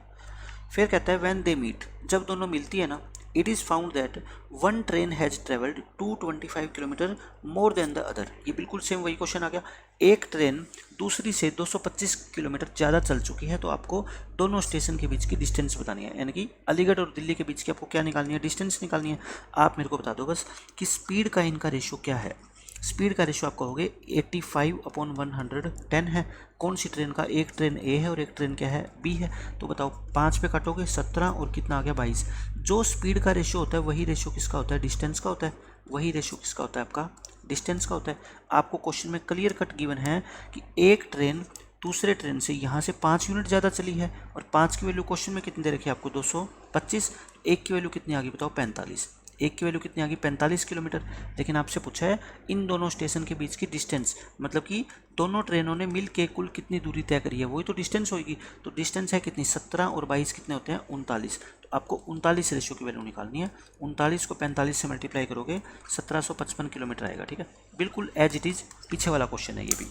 फिर कहता है व्हेन दे मीट, जब दोनों मिलती है ना, it is found that one train has travelled 225 kilometre more than the other. ये बिल्कुल सेम वही क्वेश्चन आ गया, एक ट्रेन दूसरी से 225 किलोमीटर ज़्यादा चल चुकी है, तो आपको दोनों स्टेशन के बीच की डिस्टेंस बतानी है, यानी कि अलीगढ़ और दिल्ली के बीच की आपको क्या निकालनी है, डिस्टेंस निकालनी है। आप मेरे को बता दो बस कि स्पीड का इनका रेशियो क्या है। स्पीड का रेशियो आपका होगा 85/110 है। कौन सी ट्रेन का, एक ट्रेन ए है और एक ट्रेन क्या है, बी है। तो बताओ 5 पे काटोगे 17 और कितना आ गया 22। जो स्पीड का रेशियो होता है वही रेशियो किसका होता है, डिस्टेंस का होता है। वही रेशियो किसका होता है, आपका डिस्टेंस का होता है। आपको क्वेश्चन में क्लियर कट गिवन है कि एक ट्रेन दूसरे ट्रेन से यहाँ से 5 यूनिट ज़्यादा चली है, और 5 की वैल्यू क्वेश्चन में कितनी दे रखी है आपको, 225। एक की वैल्यू कितनी आ गई बताओ, 45। एक की वैल्यू कितनी आ गई, 45 किलोमीटर। लेकिन आपसे पूछा है इन दोनों स्टेशन के बीच की डिस्टेंस, मतलब कि दोनों ट्रेनों ने मिल के कुल कितनी दूरी तय करी है, वही तो डिस्टेंस होगी। तो डिस्टेंस है कितनी, 17 और 22 कितने होते हैं, 39। तो आपको 39 रेशियो की वैल्यू निकालनी है। 39 को 45 से मल्टीप्लाई करोगे 1755 किलोमीटर आएगा, ठीक है। बिल्कुल एज इट इज़ पीछे वाला क्वेश्चन है ये भी।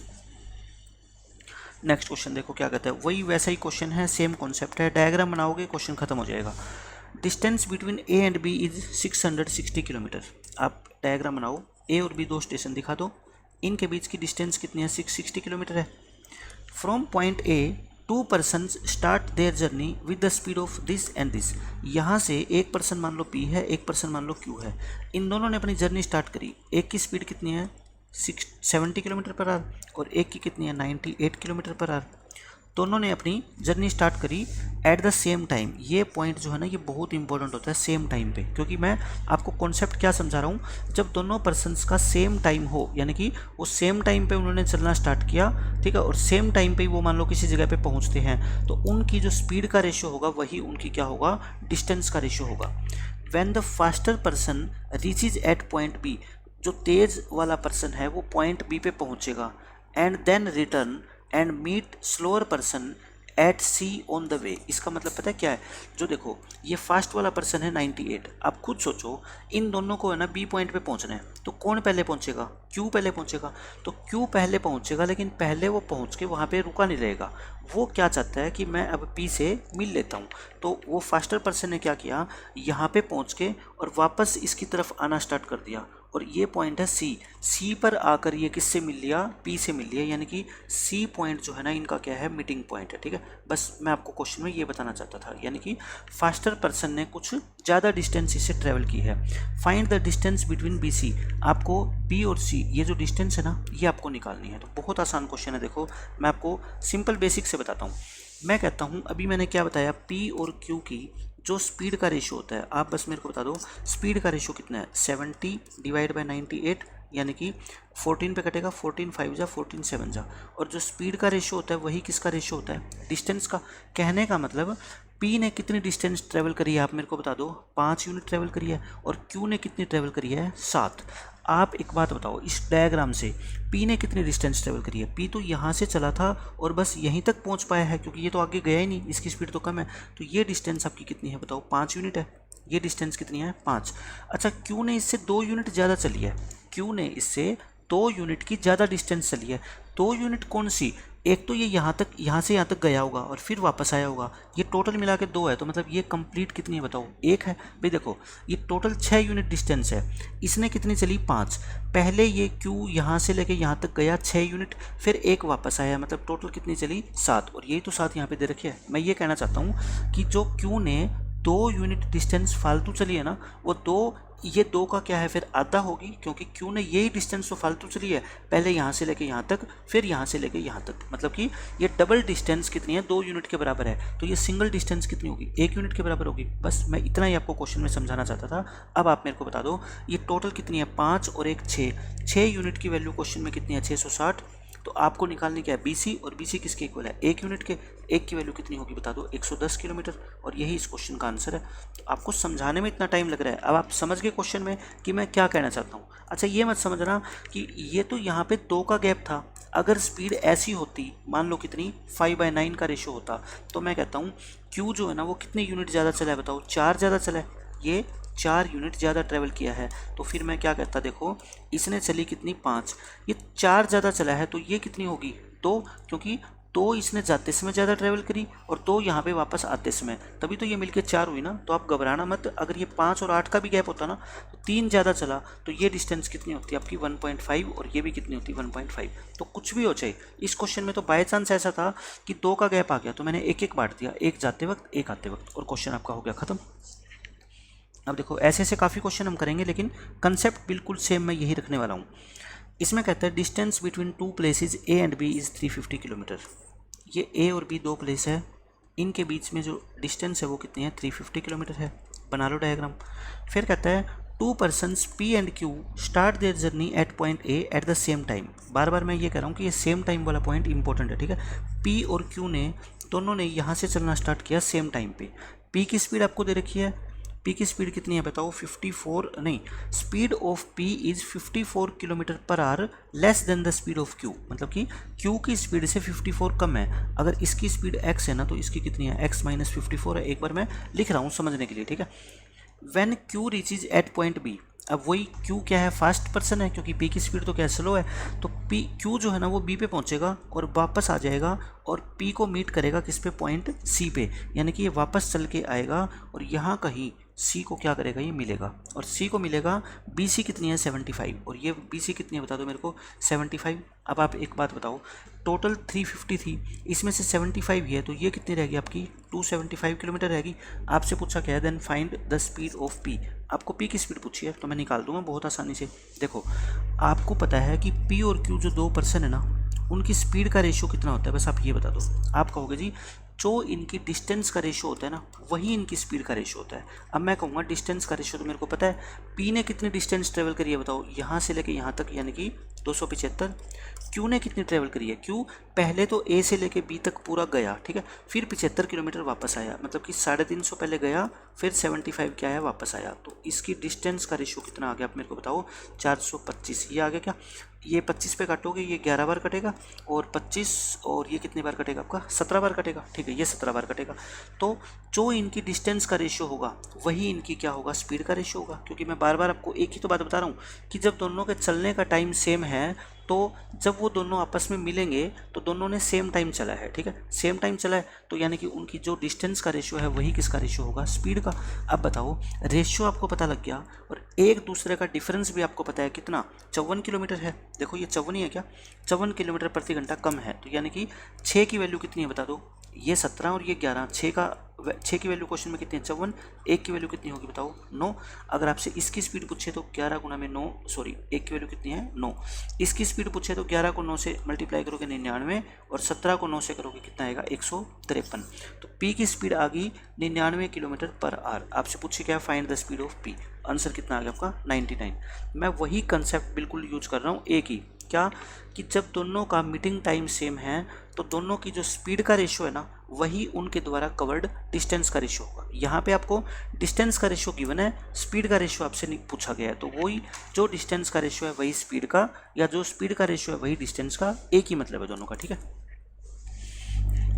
नेक्स्ट क्वेश्चन देखो क्या कहता है, वही वैसा ही क्वेश्चन है, सेम कॉन्सेप्ट है। डायग्राम बनाओगे क्वेश्चन खत्म हो जाएगा। Distance between A and B is 660 kilometre. आप डायग्राम बनाओ, ए और बी दो स्टेशन दिखा दो, इनके बीच की डिस्टेंस कितनी है, 660 किलोमीटर है। From point A to persons start their journey with the speed of this and this. यहाँ से एक पर्सन मान लो पी है, एक पर्सन मान लो क्यू है, इन दोनों ने अपनी जर्नी स्टार्ट करी। एक की स्पीड कितनी है 70 किलोमीटर पर आवर और एक की कितनी है 98 किलोमीटर पर आवर। दोनों ने अपनी जर्नी स्टार्ट करी एट द सेम टाइम। ये पॉइंट जो है ना, ये बहुत इंपॉर्टेंट होता है सेम टाइम पे, क्योंकि मैं आपको कॉन्सेप्ट क्या समझा रहा हूँ। जब दोनों पर्सन्स का सेम टाइम हो, यानी कि वो सेम टाइम पे उन्होंने चलना स्टार्ट किया, ठीक है, और सेम टाइम पे वो मान लो किसी जगह पे पहुँचते हैं, तो उनकी जो स्पीड का रेशियो होगा वही उनकी क्या होगा, डिस्टेंस का रेशियो होगा। When the faster person reaches at point B, जो तेज वाला पर्सन है वो पॉइंट बी पे पहुँचेगा, and then return and meet slower person at C on the way. इसका मतलब पता है क्या है, जो देखो ये फास्ट वाला पर्सन है 98, आप खुद सोचो इन दोनों को है ना बी पॉइंट पे पहुंचना है, तो कौन पहले पहुंचेगा, क्यू पहले पहुंचेगा। तो क्यू पहले पहुंचेगा, लेकिन पहले वो पहुंच के वहाँ पे रुका नहीं रहेगा। वो क्या चाहता है कि मैं अब पी से मिल लेता हूँ, तो वो फास्टर पर्सन ने क्या किया, यहाँ पे पहुँच के और वापस इसकी तरफ आना स्टार्ट कर दिया। और ये पॉइंट है सी पर आकर ये किससे मिल लिया, पी से मिल लिया, यानी कि सी पॉइंट जो है ना इनका क्या है, मीटिंग पॉइंट है, ठीक है। बस मैं आपको क्वेश्चन में ये बताना चाहता था, यानी कि फास्टर पर्सन ने कुछ ज़्यादा डिस्टेंस इससे ट्रेवल की है। Find the distance between B C, आपको बी और सी ये जो डिस्टेंस है ना ये आपको निकालनी है। तो बहुत आसान क्वेश्चन है, देखो मैं आपको सिंपल बेसिक से बताता हूँ। मैं कहता हूँ अभी मैंने क्या बताया, पी और क्यू की जो स्पीड का रेशियो होता है, आप बस मेरे को बता दो स्पीड का रेशियो कितना है, 70 डिवाइड बाय 98, यानी कि 14 पे कटेगा, 14 5 जा 14 7 जा। और जो स्पीड का रेशियो होता है वही किसका रेशियो होता है, डिस्टेंस का। कहने का मतलब पी ने कितनी डिस्टेंस ट्रेवल करी है आप मेरे को बता दो, 5 यूनिट ट्रेवल करी है, और क्यू ने कितनी ट्रेवल करी है, 7। आप एक बात बताओ, इस डायग्राम से पी ने कितनी डिस्टेंस ट्रेवल करी है, पी तो यहाँ से चला था और बस यहीं तक पहुँच पाया है, क्योंकि ये तो आगे गया ही नहीं, इसकी स्पीड तो कम है। तो ये डिस्टेंस आपकी कितनी है बताओ, 5 यूनिट है। ये डिस्टेंस कितनी है, 5। अच्छा, क्यू ने इससे 2 यूनिट ज़्यादा चली है, क्यू ने इससे 2 यूनिट की ज़्यादा डिस्टेंस चली है। 2 यूनिट कौन सी, एक तो ये यहाँ तक, यहाँ से यहाँ तक गया होगा और फिर वापस आया होगा, ये टोटल मिला के 2 है, तो मतलब ये कंप्लीट कितनी है बताओ, 1 है। भाई देखो ये टोटल 6 यूनिट डिस्टेंस है, इसने कितनी चली, 5। पहले ये क्यू यहाँ से लेके यहाँ तक गया 6 यूनिट, फिर 1 वापस आया, मतलब टोटल कितनी चली, 7। और यही तो 7 यहाँ पे दे रखी है। मैं ये कहना चाहता हूँ कि जो क्यू ने 2 यूनिट डिस्टेंस फालतू चली है ना, वो 2, ये 2 का क्या है फिर आधा होगी, क्योंकि क्यू ने यही डिस्टेंस तो फालतू चली है, पहले यहाँ से लेके यहाँ तक, फिर यहाँ से लेके यहाँ तक, मतलब कि ये डबल डिस्टेंस कितनी है, 2 यूनिट के बराबर है। तो ये सिंगल डिस्टेंस कितनी होगी, 1 यूनिट के बराबर होगी। बस मैं इतना ही आपको क्वेश्चन में समझाना चाहता था। अब आप मेरे को बता दो ये टोटल कितनी है, 5 और 1 6 यूनिट की वैल्यू क्वेश्चन में कितनी है, 660। तो आपको निकालनी क्या है, BC, और BC किसके इक्वल है, 1 यूनिट के। 1 की वैल्यू कितनी होगी बता दो, 110 किलोमीटर। और यही इस क्वेश्चन का आंसर है। तो आपको समझाने में इतना टाइम लग रहा है, अब आप समझ गए क्वेश्चन में कि मैं क्या कहना चाहता हूँ। अच्छा, ये मत समझना कि ये तो यहाँ पे 2 का गैप था, अगर स्पीड ऐसी होती, मान लो कितनी 5/9 का रेशियो होता, तो मैं कहता हूँ क्यू जो है ना वो कितनी यूनिट ज़्यादा चला है बताओ, 4 ज़्यादा चला है, ये 4 यूनिट ज़्यादा ट्रैवल किया है। तो फिर मैं क्या कहता, देखो इसने चली कितनी 5, ये 4 ज़्यादा चला है, तो ये कितनी होगी 2, क्योंकि 2 इसने जाते समय ज़्यादा ट्रैवल करी और 2 यहाँ पे वापस आते समय, तभी तो ये मिलके 4 हुई ना। तो आप घबराना मत, अगर ये 5 और 8 का भी गैप होता ना तो 3 ज़्यादा चला, तो ये डिस्टेंस कितनी होती है आपकी 1.5, और ये भी कितनी होती है 1.5। तो कुछ भी हो जाए, इस क्वेश्चन में तो बाय चांस ऐसा था कि 2 का गैप आ गया, तो मैंने एक बांट दिया, एक जाते वक्त एक आते वक्त, और क्वेश्चन आपका हो गया ख़त्म। अब देखो ऐसे ऐसे काफ़ी क्वेश्चन हम करेंगे, लेकिन कंसेप्ट बिल्कुल सेम मैं यही रखने वाला हूँ। इसमें कहता है distance between 2 places A and B is 350 kilometre. ये A और B 2 प्लेस है, इनके बीच में जो डिस्टेंस है वो कितनी है, 350 किलोमीटर है। बना लो डायग्राम। फिर कहता है 2 persons P and Q start their journey at point A at the same time. बार बार मैं ये कह रहा हूँ कि ये सेम टाइम वाला पॉइंट इंपॉर्टेंट है, ठीक है। P और Q ने दोनों ने यहाँ से चलना स्टार्ट किया सेम टाइम पे। P की स्पीड आपको दे रखी है, P की स्पीड कितनी है बताओ, 54 नहीं, speed of P is 54 kilometre per our less than the speed of Q। मतलब कि Q की स्पीड से 54 कम है। अगर इसकी स्पीड x है ना, तो इसकी कितनी है, x माइनस 54 है। एक बार मैं लिख रहा हूँ समझने के लिए, ठीक है। When Q reaches at point B, अब वही क्यू क्या है, फास्ट पर्सन है, क्योंकि पी की स्पीड तो क्या स्लो है, तो पी क्यू जो है ना वो बी पे पहुंचेगा और वापस आ जाएगा और पी को मीट करेगा किस पे, पॉइंट सी पे, यानी कि ये वापस चल के आएगा और यहाँ कहीं सी को क्या करेगा, ये मिलेगा, और सी को मिलेगा, बी सी कितनी है 75, और ये बी सी कितनी है बता दो मेरे को 75। अब आप एक बात बताओ, टोटल 350 थी, इसमें से 75 ही है, तो ये कितनी रहेगी आपकी 275 किलोमीटर रहेगी। आपसे पूछा क्या है, then find the speed of P. आपको पी की स्पीड पूछी है तो मैं निकाल दूंगा बहुत आसानी से। देखो आपको पता है कि पी और क्यू जो दो पर्सन है ना, उनकी स्पीड का रेशियो कितना होता है, बस आप ये बता दो। आप कहोगे जी जो इनकी डिस्टेंस का रेशियो होता है ना, वही इनकी स्पीड का रेशियो होता है। अब मैं कहूँगा डिस्टेंस का रेशियो तो मेरे को पता है, पी ने कितनी डिस्टेंस ट्रेवल करी है बताओ, यहाँ से लेके यहाँ तक, यानी कि 275। क्यू ने कितनी ट्रेवल करी है, क्यू पहले तो ए से लेके बी तक पूरा गया, ठीक है, फिर 75 किलोमीटर वापस आया, मतलब कि 350 पहले गया, फिर 75 क्या है वापस आया, तो इसकी डिस्टेंस का रेशियो कितना आ गया आप मेरे को बताओ, 425। ये आ गया क्या, ये 25 पे काटोगे ये 11 बार कटेगा, और 25 और ये कितनी बार कटेगा आपका, 17 बार कटेगा, ठीक है, ये 17 बार कटेगा। तो जो इनकी डिस्टेंस का रेशियो होगा वही इनकी क्या होगा, स्पीड का रेशियो होगा, क्योंकि मैं बार बार आपको एक ही तो बात बता रहा हूँ कि जब दोनों के चलने का टाइम सेम है, तो जब वो दोनों आपस में मिलेंगे तो दोनों ने सेम टाइम चला है, ठीक है, सेम टाइम चला है, तो यानी कि उनकी जो डिस्टेंस का रेशियो है वही किसका रेशियो होगा, स्पीड का। अब बताओ रेशियो आपको पता लग गया और एक दूसरे का डिफरेंस भी आपको पता है कितना, 54 किलोमीटर है। देखो ये 54 ही है क्या, 54 किलोमीटर प्रति घंटा कम है, तो यानी कि 6 की वैल्यू कितनी है बता दो, ये 17 और ये 11, 6 की वैल्यू क्वेश्चन में कितनी है 54, 1 की वैल्यू कितनी होगी बताओ 9। अगर आपसे इसकी स्पीड पूछे तो 11 गुना में 9, सॉरी 1 की वैल्यू कितनी है 9। इसकी स्पीड पूछे तो 11 को 9 से मल्टीप्लाई करोगे 99, और 17 को 9 से करोगे कितना आएगा 153। तो पी की स्पीड आ गई 99 किलोमीटर पर आवर। आपसे पूछे क्या, find the speed of P, answer कितना आ गया आपका 99। मैं वही कंसेप्ट बिल्कुल यूज कर रहा हूँ, एक ही क्या कि जब दोनों का मीटिंग टाइम सेम है तो दोनों की जो स्पीड का रेशियो है ना वही उनके द्वारा कवर्ड डिस्टेंस का रेशियो होगा। यहाँ पे आपको डिस्टेंस का रेशियो गिवन है, स्पीड का रेशियो आपसे नहीं पूछा गया है, तो वही जो डिस्टेंस का रेशियो है वही स्पीड का, या जो स्पीड का रेशियो है वही डिस्टेंस का, एक ही मतलब है दोनों का, ठीक है।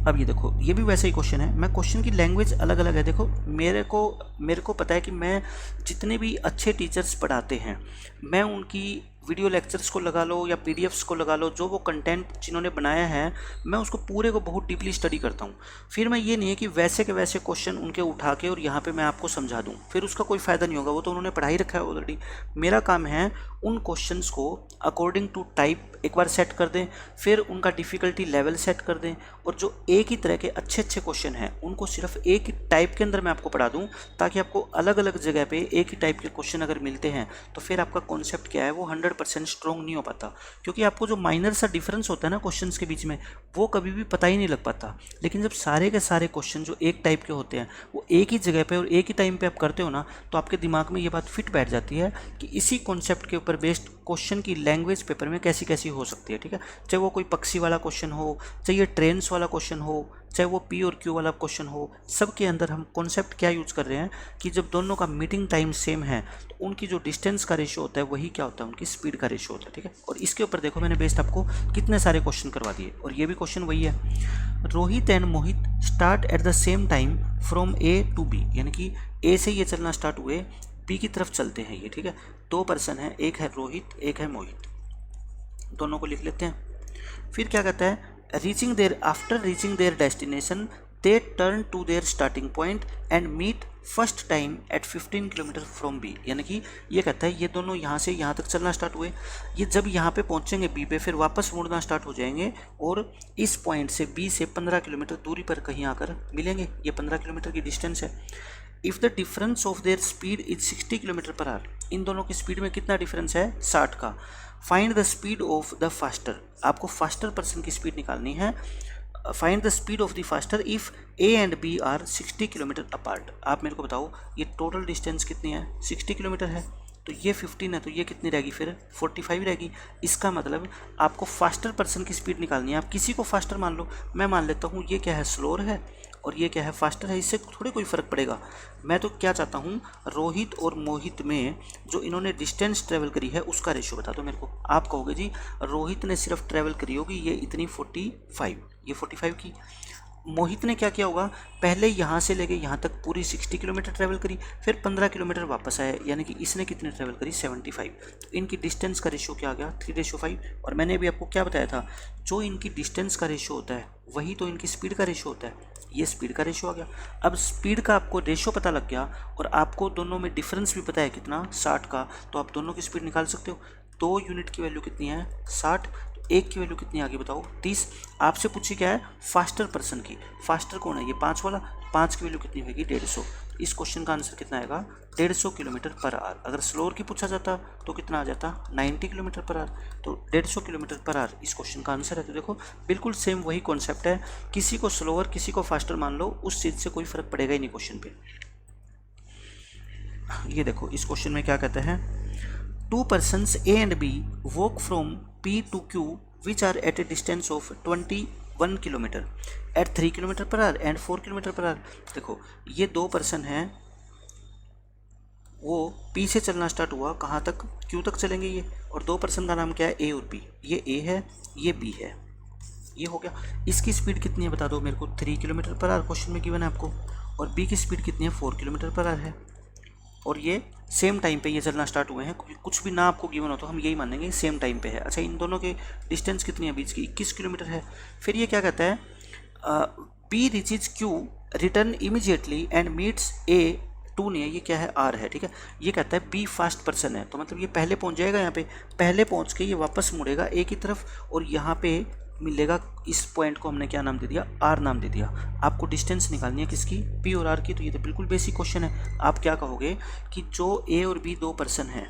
अब ये देखो ये भी वैसा ही क्वेश्चन है, मैं क्वेश्चन की लैंग्वेज अलग अलग है। देखो मेरे को पता है कि मैं जितने भी अच्छे टीचर्स पढ़ाते हैं, मैं उनकी वीडियो लेक्चर्स को लगा लो या पीडीएफ्स को लगा लो, जो वो कंटेंट जिन्होंने बनाया है मैं उसको पूरे को बहुत डीपली स्टडी करता हूँ। फिर मैं ये नहीं है कि वैसे के वैसे क्वेश्चन उनके उठा के और यहाँ पे मैं आपको समझा दूँ, फिर उसका कोई फ़ायदा नहीं होगा, वो तो उन्होंने पढ़ाई रखा है ऑलरेडी। मेरा काम है उन क्वेश्चंस को अकॉर्डिंग टू टाइप एक बार सेट कर दें, फिर उनका डिफ़िकल्टी लेवल सेट कर दें, और जो एक ही तरह के अच्छे अच्छे क्वेश्चन हैं उनको सिर्फ एक ही टाइप के अंदर मैं आपको पढ़ा दूं, ताकि आपको अलग अलग जगह पे एक ही टाइप के क्वेश्चन अगर मिलते हैं तो फिर आपका कॉन्सेप्ट क्या है वो 100% स्ट्रॉन्ग नहीं हो पाता, क्योंकि आपको जो माइनर सा डिफरेंस होता है ना क्वेश्चंस के बीच में वो कभी भी पता ही नहीं लग पाता। लेकिन जब सारे के सारे क्वेश्चन जो एक टाइप के होते हैं वो एक ही जगह पर और एक ही टाइम पर आप करते हो ना, तो आपके दिमाग में ये बात फिट बैठ जाती है कि इसी कॉन्सेप्ट के ऊपर बेस्ड क्वेश्चन की लैंग्वेज पेपर में कैसी कैसी हो सकती है, ठीक है। चाहे वो कोई पक्षी वाला क्वेश्चन हो, चाहे ट्रेन्स वाला क्वेश्चन हो, चाहे वो पी और क्यू वाला क्वेश्चन हो, सब के अंदर हम कॉन्सेप्ट क्या यूज़ कर रहे हैं कि जब दोनों का मीटिंग टाइम सेम है तो उनकी जो डिस्टेंस का रेशियो होता है वही क्या होता है, उनकी स्पीड का रेशियो होता है, ठीक है। और इसके ऊपर देखो मैंने बेस्ड आपको कितने सारे क्वेश्चन करवा दिए, और ये भी क्वेश्चन वही है। Rohit and Mohit start at the same time from A to B, यानी कि ए से ये चलना स्टार्ट हुए, बी की तरफ चलते हैं ये, ठीक है। दो पर्सन है, एक है रोहित एक है मोहित, दोनों को लिख लेते हैं। फिर क्या कहता है, after reaching their destination they turn to their starting point and meet first time at 15 kilometre from B, यानी कि ये कहता है ये दोनों यहाँ से यहाँ तक चलना स्टार्ट हुए, ये जब यहाँ पे पहुँचेंगे बी पे फिर वापस मुड़ना स्टार्ट हो जाएंगे, और इस पॉइंट से बी से 15 किलोमीटर दूरी पर कहीं आकर मिलेंगे, ये 15 किलोमीटर की डिस्टेंस है। If the difference of their speed is 60 kilometre per hour, इन दोनों की स्पीड में कितना डिफरेंस है 60 का। Find the speed of the faster, आपको फास्टर पर्सन की स्पीड निकालनी है। Find the speed of the faster if A and B are 60 kilometre apart. आप मेरे को बताओ ये टोटल डिस्टेंस कितनी है, 60 किलोमीटर है, तो ये 15 है, तो ये कितनी रहेगी फिर 45 रहेगी। इसका मतलब आपको फास्टर पर्सन की स्पीड निकालनी है। आप किसी को फास्टर मान लो, मैं मान लेता हूँ ये क्या है स्लोअर है और ये क्या है फास्टर है, इससे थोड़े कोई फ़र्क पड़ेगा। मैं तो क्या चाहता हूँ रोहित और मोहित में जो इन्होंने डिस्टेंस ट्रेवल करी है उसका रेशियो बता दो मेरे को। आप कहोगे जी रोहित ने सिर्फ ट्रेवल करी होगी ये इतनी 45, ये 45 की, मोहित ने क्या किया होगा, पहले यहाँ से लेके यहाँ तक पूरी 60 किलोमीटर ट्रैवल करी, फिर 15 किलोमीटर वापस आया, यानी कि इसने कितनी ट्रैवल करी 75। तो इनकी डिस्टेंस का रेशियो क्या आ गया 3:5। और मैंने अभी आपको क्या बताया था, जो इनकी डिस्टेंस का रेशियो होता है वही तो इनकी स्पीड का रेशियो होता है। ये स्पीड का रेशियो आ गया। अब स्पीड का आपको रेशियो पता लग गया और आपको दोनों में डिफरेंस भी पता है कितना 60 का, तो आप दोनों की स्पीड निकाल सकते हो। 2 यूनिट की वैल्यू कितनी है 60, एक की वैल्यू कितनी आ गई बताओ 30। आपसे पूछी क्या है फास्टर पर्सन की, फास्टर कौन है ये 5 वाला, 5 की वैल्यू कितनी होगी 150। इस क्वेश्चन का आंसर कितना आएगा 150 किलोमीटर पर आवर। अगर स्लोअर की पूछा जाता तो कितना आ जाता 90 किलोमीटर पर आवर, तो 150 किलोमीटर पर आवर इस क्वेश्चन का आंसर है। तो देखो बिल्कुल सेम वही कॉन्सेप्ट है, किसी को स्लोअर किसी को फास्टर मान लो, उस चीज़ से कोई फर्क पड़ेगा ही नहीं क्वेश्चन पे। ये देखो इस क्वेश्चन में क्या कहते हैं, 2 persons A and B walk from P to Q which are at a distance of 21 kilometre at 3 kilometre per hour and 4 kilometre per our. देखो ये 2 पर्सन हैं, वो P से चलना स्टार्ट हुआ, कहाँ तक Q तक चलेंगे ये, और 2 पर्सन का नाम क्या है A और B, ये A है ये B है, ये हो गया। इसकी स्पीड कितनी है बता दो मेरे को 3 किलोमीटर पर आवर क्वेश्चन में गिवन है आपको, और B की स्पीड कितनी है 4 किलोमीटर पर आवर है, और ये सेम टाइम पे ये चलना स्टार्ट हुए हैं। कुछ भी ना आपको गिवन हो तो हम यही मानेंगे सेम टाइम पे है। अच्छा इन दोनों के डिस्टेंस कितनी है बीच की 21 किलोमीटर है। फिर ये क्या कहता है, B reaches Q return immediately and meets A, टू नहीं है ये क्या है आर है, ठीक है। ये कहता है बी फास्ट पर्सन है, तो मतलब ये पहले पहुंच जाएगा, यहाँ पे पहले पहुंच के ये वापस मुड़ेगा ए की तरफ, और यहाँ पे मिलेगा, इस पॉइंट को हमने क्या नाम दे दिया आर नाम दे दिया। आपको डिस्टेंस निकालनी है किसकी पी और आर की, तो ये तो बिल्कुल बेसिक क्वेश्चन है। आप क्या कहोगे कि जो ए और बी 2 पर्सन हैं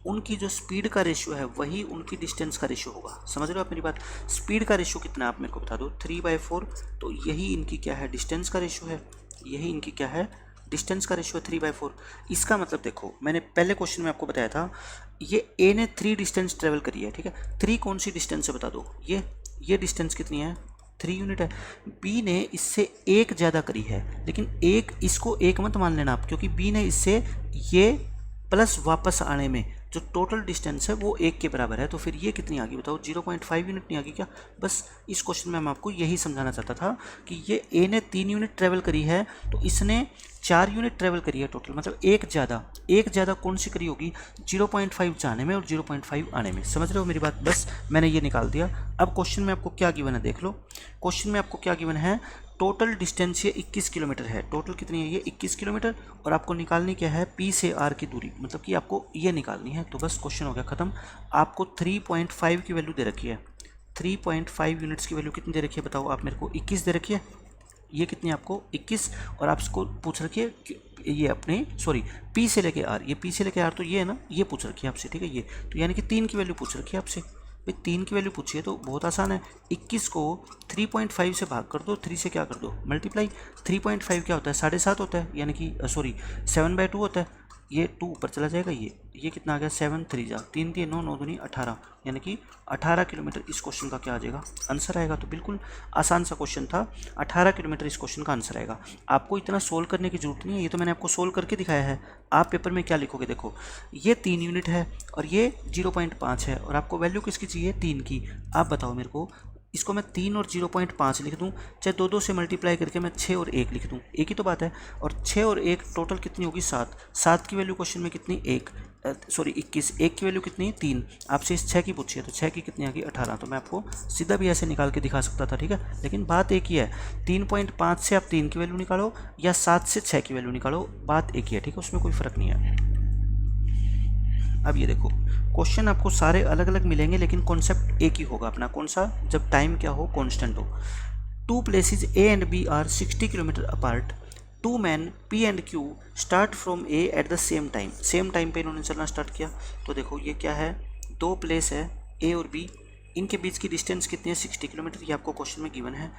उनकी जो स्पीड का रेशियो है वही उनकी डिस्टेंस का रेशियो होगा। समझ रहे हो आप मेरी बात, स्पीड का रेशियो कितना है आप मेरे को बता दो 3/4, तो यही इनकी क्या है डिस्टेंस का रेशियो है, यही इनकी क्या है डिस्टेंस का रेशियो 3/4। इसका मतलब देखो मैंने पहले क्वेश्चन में आपको बताया था, ये ए ने 3 डिस्टेंस ट्रेवल करी है, ठीक है। 3 कौन सी डिस्टेंस है बता दो, ये डिस्टेंस कितनी है 3 यूनिट है। बी ने इससे एक ज़्यादा करी है, लेकिन एक इसको एक मत मान लेना आप, क्योंकि बी ने इससे ये प्लस वापस आने में जो टोटल डिस्टेंस है वो 1 के बराबर है, तो फिर ये कितनी आ गई बताओ 0.5 यूनिट नहीं आ गई क्या। बस इस क्वेश्चन में मैं आपको यही समझाना चाहता था कि ये ए ने 3 यूनिट ट्रेवल करी है, तो इसने 4 यूनिट ट्रेवल करी है टोटल, मतलब एक ज़्यादा कौन सी करी होगी 0.5 जाने में और 0.5 आने में। समझ रहे हो मेरी बात, बस मैंने ये निकाल दिया। अब क्वेश्चन में आपको क्या गिवन है देख लो, क्वेश्चन में आपको क्या गिवन है, टोटल डिस्टेंस ये 21 किलोमीटर है, टोटल कितनी है ये 21 किलोमीटर, और आपको निकालनी क्या है पी से आर की दूरी, मतलब कि आपको ये निकालनी है। तो बस क्वेश्चन हो गया ख़त्म। आपको 3.5 की वैल्यू दे रखी है, 3.5 यूनिट्स की वैल्यू कितनी दे रखी है बताओ आप मेरे को 21 दे रखी है, ये कितनी आपको 21, और आपको पूछ रखी है ये अपने सॉरी पी से लेके आर, ये पी से लेके आर तो ये है ना, ये पूछ रखी है आपसे, ठीक है। ये तो यानी कि 3 की वैल्यू पूछ रखी है आपसे, भाई 3 की वैल्यू पूछिए तो बहुत आसान है, 21 को 3.5 से भाग कर दो, 3 से क्या कर दो मल्टीप्लाई, 3.5 क्या होता है 7.5 होता है, यानी कि सॉरी 7/2 होता है, ये 2 ऊपर चला जाएगा, ये कितना आ गया 7 3 जा 3 3 9 9 दूनी 18, यानी कि 18 किलोमीटर इस क्वेश्चन का क्या आ जाएगा आंसर आएगा। तो बिल्कुल आसान सा क्वेश्चन था, 18 किलोमीटर इस क्वेश्चन का आंसर आएगा। आपको इतना सोल्व करने की जरूरत नहीं है, ये तो मैंने आपको सोल्व करके दिखाया है। आप पेपर में क्या लिखोगे देखो, ये 3 यूनिट है और ये 0.5 है, और आपको वैल्यू किसकी चाहिए 3 की। आप बताओ मेरे को, इसको मैं 3 और 0.5 लिख दूं, चाहे 2 से मल्टीप्लाई करके मैं 6 और 1 लिख दूं, एक ही तो बात है। और 6 और 1 टोटल कितनी होगी 7, 7 की वैल्यू क्वेश्चन में कितनी 21, 1 की वैल्यू कितनी 3, आपसे इस 6 की पूछी है तो 6 की कितनी आ गई 18, तो मैं आपको सीधा भी ऐसे निकाल के दिखा सकता था, ठीक है। लेकिन बात एक ही है, 3.5 से आप 3 की वैल्यू निकालो या 7 से 6 की वैल्यू निकालो, बात एक ही है, ठीक है, उसमें कोई फ़र्क नहीं है। अब ये देखो क्वेश्चन आपको सारे अलग अलग मिलेंगे, लेकिन कॉन्सेप्ट एक ही होगा अपना, कौन सा, जब टाइम क्या हो कांस्टेंट हो। 2 places A and B are 60 kilometre apart, 2 men P and Q start from A at the same time, same time पे इन्होंने चलना स्टार्ट किया। तो देखो ये क्या है, 2 प्लेस है A और B, इनके बीच की डिस्टेंस कितनी है 60 किलोमीटर, ये आपको क्वेश्चन में गिवन है।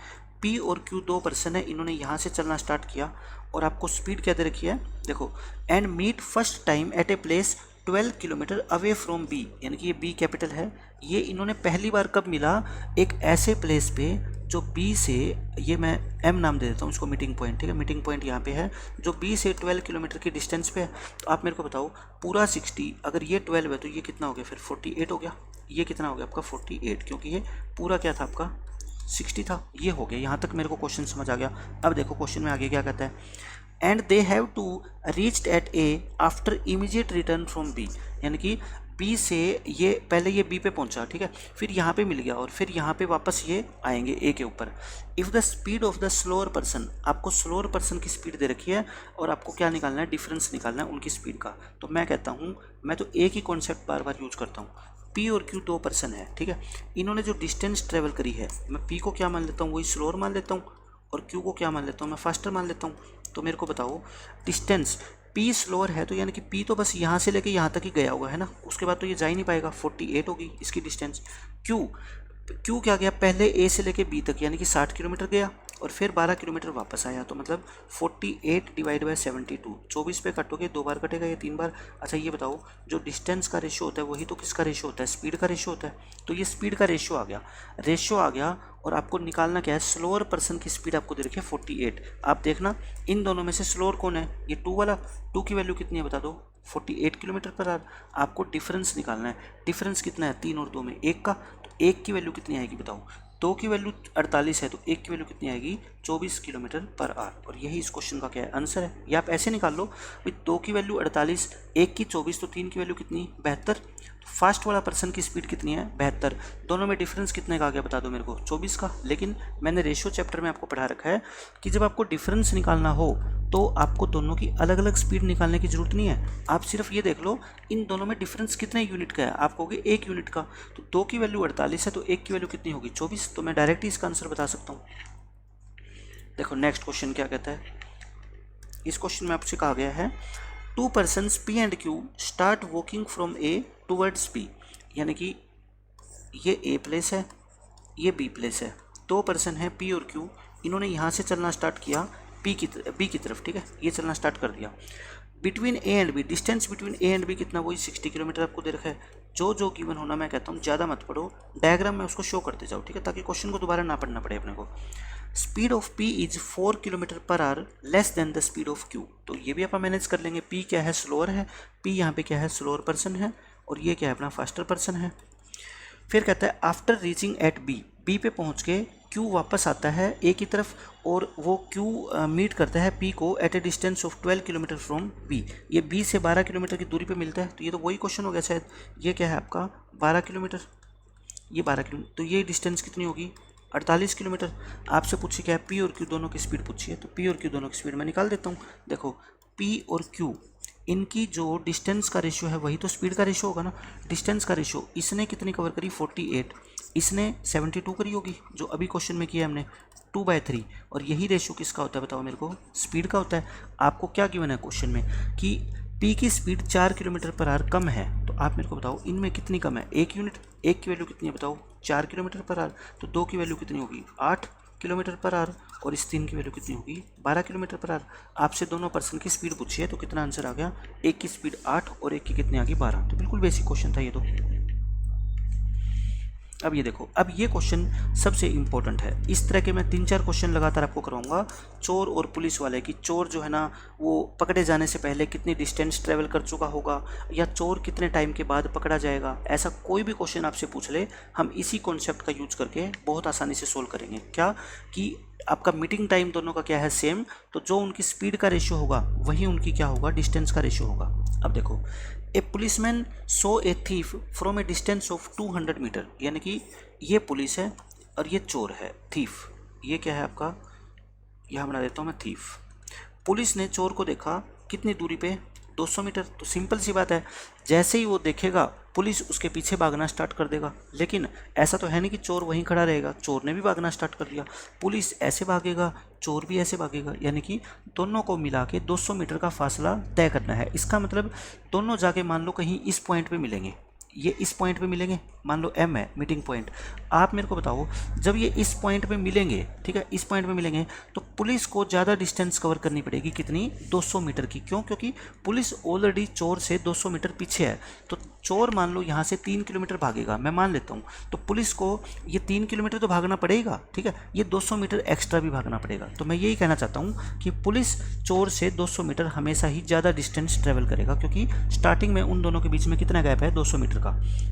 P और Q 2 पर्सन है, इन्होंने यहाँ से चलना स्टार्ट किया, और आपको स्पीड क्या दे रखी है देखो, and meet first time at a place 12 kilometre away from B, यानी कि ये बी कैपिटल है। ये इन्होंने पहली बार कब मिला, एक ऐसे प्लेस पे जो बी से, ये मैं एम नाम दे देता हूँ उसको मीटिंग पॉइंट, ठीक है, मीटिंग पॉइंट यहाँ पे है, जो बी से 12 किलोमीटर की डिस्टेंस पे है। तो आप मेरे को बताओ पूरा 60, अगर ये 12 है तो ये कितना हो गया फिर 48 हो गया, ये कितना हो गया आपका 48, क्योंकि ये पूरा क्या था आपका 60 था। ये हो गया, यहाँ तक मेरे को क्वेश्चन समझ आ गया। अब देखो क्वेश्चन में आगे क्या कहता है, and they have to reached at A after immediate return from B, यानी कि बी से ये पहले ये बी पे पहुंचा, ठीक है, फिर यहाँ पे मिल गया और फिर यहाँ पे वापस ये आएंगे ए के ऊपर। If the speed of the slower person, आपको स्लोअर पर्सन की स्पीड दे रखी है और आपको क्या निकालना है, डिफरेंस निकालना है उनकी स्पीड का। तो मैं कहता हूँ, मैं तो एक ही कॉन्सेप्ट बार बार यूज करता हूँ, पी और क्यू दो पर्सन है, ठीक है, इन्होंने जो डिस्टेंस ट्रेवल करी है, मैं पी को क्या मान लेता हूँ, वही स्लोअर मान लेता हूँ, और क्यू को क्या मान लेता हूँ, मैं फास्टर मान लेता हूँ। तो मेरे को बताओ डिस्टेंस पी स्लोअर है, तो यानी कि पी तो बस यहाँ से लेके यहाँ तक ही गया होगा, है ना, उसके बाद तो ये जा ही नहीं पाएगा, 48 होगी इसकी डिस्टेंस। क्यू क्या गया, पहले ए से लेके बी तक, यानी कि 60 किलोमीटर गया और फिर 12 किलोमीटर वापस आया, तो मतलब 48 डिवाइड बाय 72, 24 पे कटोगे, 2 बार कटेगा या 3 बार। अच्छा ये बताओ, जो डिस्टेंस का रेशो होता है वही तो किसका रेशो होता है, स्पीड का रेशो होता है। तो ये स्पीड का रेशो आ गया और आपको निकालना क्या है, स्लोअर पर्सन की स्पीड आपको दे रखी है 48। आप देखना इन दोनों में से स्लोअर कौन है, ये 2 वाला, 2 की वैल्यू कितनी है बता दो, 48 किलोमीटर पर आवर। आपको डिफरेंस निकालना है, डिफरेंस कितना है, 3 और 2 में 1 का, तो 1 की वैल्यू कितनी आएगी बताओ, 2 की वैल्यू 48 है तो 1 की वैल्यू कितनी आएगी, 24 किलोमीटर पर आवर। और यही इस क्वेश्चन का क्या है, आंसर है। या आप ऐसे निकाल लो भाई, 2 की वैल्यू 48, 1 की 24, तो 3 की वैल्यू कितनी, 72। तो फास्ट वाला पर्सन की स्पीड कितनी है, 72। दोनों में डिफरेंस कितने का आ गया बता दो मेरे को, 24 का। लेकिन मैंने रेशियो चैप्टर में आपको पढ़ा रखा है कि जब आपको डिफरेंस निकालना हो तो आपको दोनों की अलग अलग स्पीड निकालने की जरूरत नहीं है, आप सिर्फ ये देख लो इन दोनों में डिफरेंस कितने यूनिट का है, आप कहोगे 1 यूनिट का, तो 2 की वैल्यू 48 है तो 1 की वैल्यू कितनी होगी, 24। तो मैं डायरेक्ट ही इसका आंसर बता सकता हूँ। देखो नेक्स्ट क्वेश्चन क्या कहता है, इस क्वेश्चन में आपसे कहा गया है, 2 persons P and Q start walking from A towards P, यानी कि ये ए प्लेस है, ये बी प्लेस है, 2 पर्सन है पी और क्यू, इन्होंने यहाँ से चलना स्टार्ट किया बी की तरफ, ठीक है, ये चलना स्टार्ट कर दिया। Between A and B, distance between A and B कितना, वही 60 किलोमीटर आपको दे रखा है। जो गिवन होना, मैं कहता हूँ ज़्यादा मत पढ़ो, डायग्राम में उसको शो करते जाओ, ठीक है, ताकि क्वेश्चन को दोबारा ना पढ़ना पड़े अपने को। Speed of P is 4 kilometre per our less than the speed of Q, तो ये भी आप मैनेज कर लेंगे। पी क्या है, स्लोअर है, पी यहाँ पे क्या है, स्लोअर पर्सन है, और ये क्या है, अपना फास्टर पर्सन है। फिर कहता है after reaching at B, B पे पहुँच के क्यू वापस आता है ए की तरफ और वो क्यू मीट करता है पी को at a distance of 12 kilometre from B. ये बी से 12 किलोमीटर की दूरी पे मिलता है, तो ये तो वही क्वेश्चन हो गया शायद। ये क्या है आपका 12 किलोमीटर, ये 12 किलोमीटर, तो ये डिस्टेंस कितनी होगी, 48 किलोमीटर। आपसे पूछी क्या है, पी और क्यू दोनों की स्पीड पूछी है, तो पी और क्यू दोनों की स्पीड मैं निकाल देता हूँ। देखो पी और क्यू, इनकी जो डिस्टेंस का रेशियो है वही तो स्पीड का रेशियो होगा ना। डिस्टेंस का रेशियो, इसने कितनी कवर करी 48, इसने 72 करी होगी, जो अभी क्वेश्चन में किया हमने 2/3, और यही रेशियो किसका होता है बताओ मेरे को, स्पीड का होता है। आपको क्या गिवन है क्वेश्चन में कि पी की स्पीड 4 किलोमीटर पर आवर कम है, तो आप मेरे को बताओ इनमें कितनी कम है, 1 यूनिट। 1 की वैल्यू कितनी है बताओ, 4 किलोमीटर पर आवर, तो 2 की वैल्यू कितनी होगी, 8 किलोमीटर पर आवर, और इस 3 की वैल्यू कितनी होगी, 12 किलोमीटर पर आवर। आपसे दोनों पर्सन की स्पीड पूछी है, तो कितना आंसर आ गया, एक की स्पीड 8 और एक की कितनी आ गई 12। तो बिल्कुल बेसिक क्वेश्चन था ये तो। अब ये देखो, अब ये क्वेश्चन सबसे इंपॉर्टेंट है। इस तरह के मैं 3-4 क्वेश्चन लगातार आपको करवाऊंगा चोर और पुलिस वाले, कि चोर जो है ना वो पकड़े जाने से पहले कितनी डिस्टेंस ट्रेवल कर चुका होगा, या चोर कितने टाइम के बाद पकड़ा जाएगा। ऐसा कोई भी क्वेश्चन आपसे पूछ ले, हम इसी कॉन्सेप्ट का यूज करके बहुत आसानी से सोल्व करेंगे। क्या कि आपका मीटिंग टाइम दोनों का क्या है, सेम, तो जो उनकी स्पीड का रेशियो होगा वही उनकी क्या होगा, डिस्टेंस का रेशियो होगा। अब देखो, a policeman saw a thief from a distance of 200 metre, यानी कि ये पुलिस है और ये चोर है, थीफ। ये क्या है आपका, यहाँ बना देता हूँ मैं, थीफ। पुलिस ने चोर को देखा कितनी दूरी पे, 200 मीटर। तो सिंपल सी बात है, जैसे ही वो देखेगा पुलिस उसके पीछे भागना स्टार्ट कर देगा। लेकिन ऐसा तो है नहीं कि चोर वहीं खड़ा रहेगा, चोर ने भी भागना स्टार्ट कर दिया, पुलिस ऐसे भागेगा, चोर भी ऐसे भागेगा, यानी कि दोनों को मिला के 200 मीटर का फासला तय करना है। इसका मतलब दोनों जाके मान लो कहीं इस पॉइंट पे मिलेंगे, ये इस पॉइंट पे मिलेंगे, मान लो M है मीटिंग पॉइंट। आप मेरे को बताओ, जब ये इस पॉइंट पे मिलेंगे, ठीक है, इस पॉइंट पे मिलेंगे, तो पुलिस को ज़्यादा डिस्टेंस कवर करनी पड़ेगी, कितनी, 200 मीटर की। क्यों, क्योंकि पुलिस ऑलरेडी चोर से 200 मीटर पीछे है, तो चोर मान लो यहाँ से 3 किलोमीटर भागेगा, मैं मान लेता हूँ, तो पुलिस को ये 3 किलोमीटर तो भागना पड़ेगा, ठीक है, ये 200 मीटर एक्स्ट्रा भी भागना पड़ेगा। तो मैं यही कहना चाहता हूँ कि पुलिस चोर से 200 मीटर हमेशा ही ज़्यादा डिस्टेंस ट्रेवल करेगा, क्योंकि स्टार्टिंग में उन दोनों के बीच में कितना गैप है, 200 मीटर का।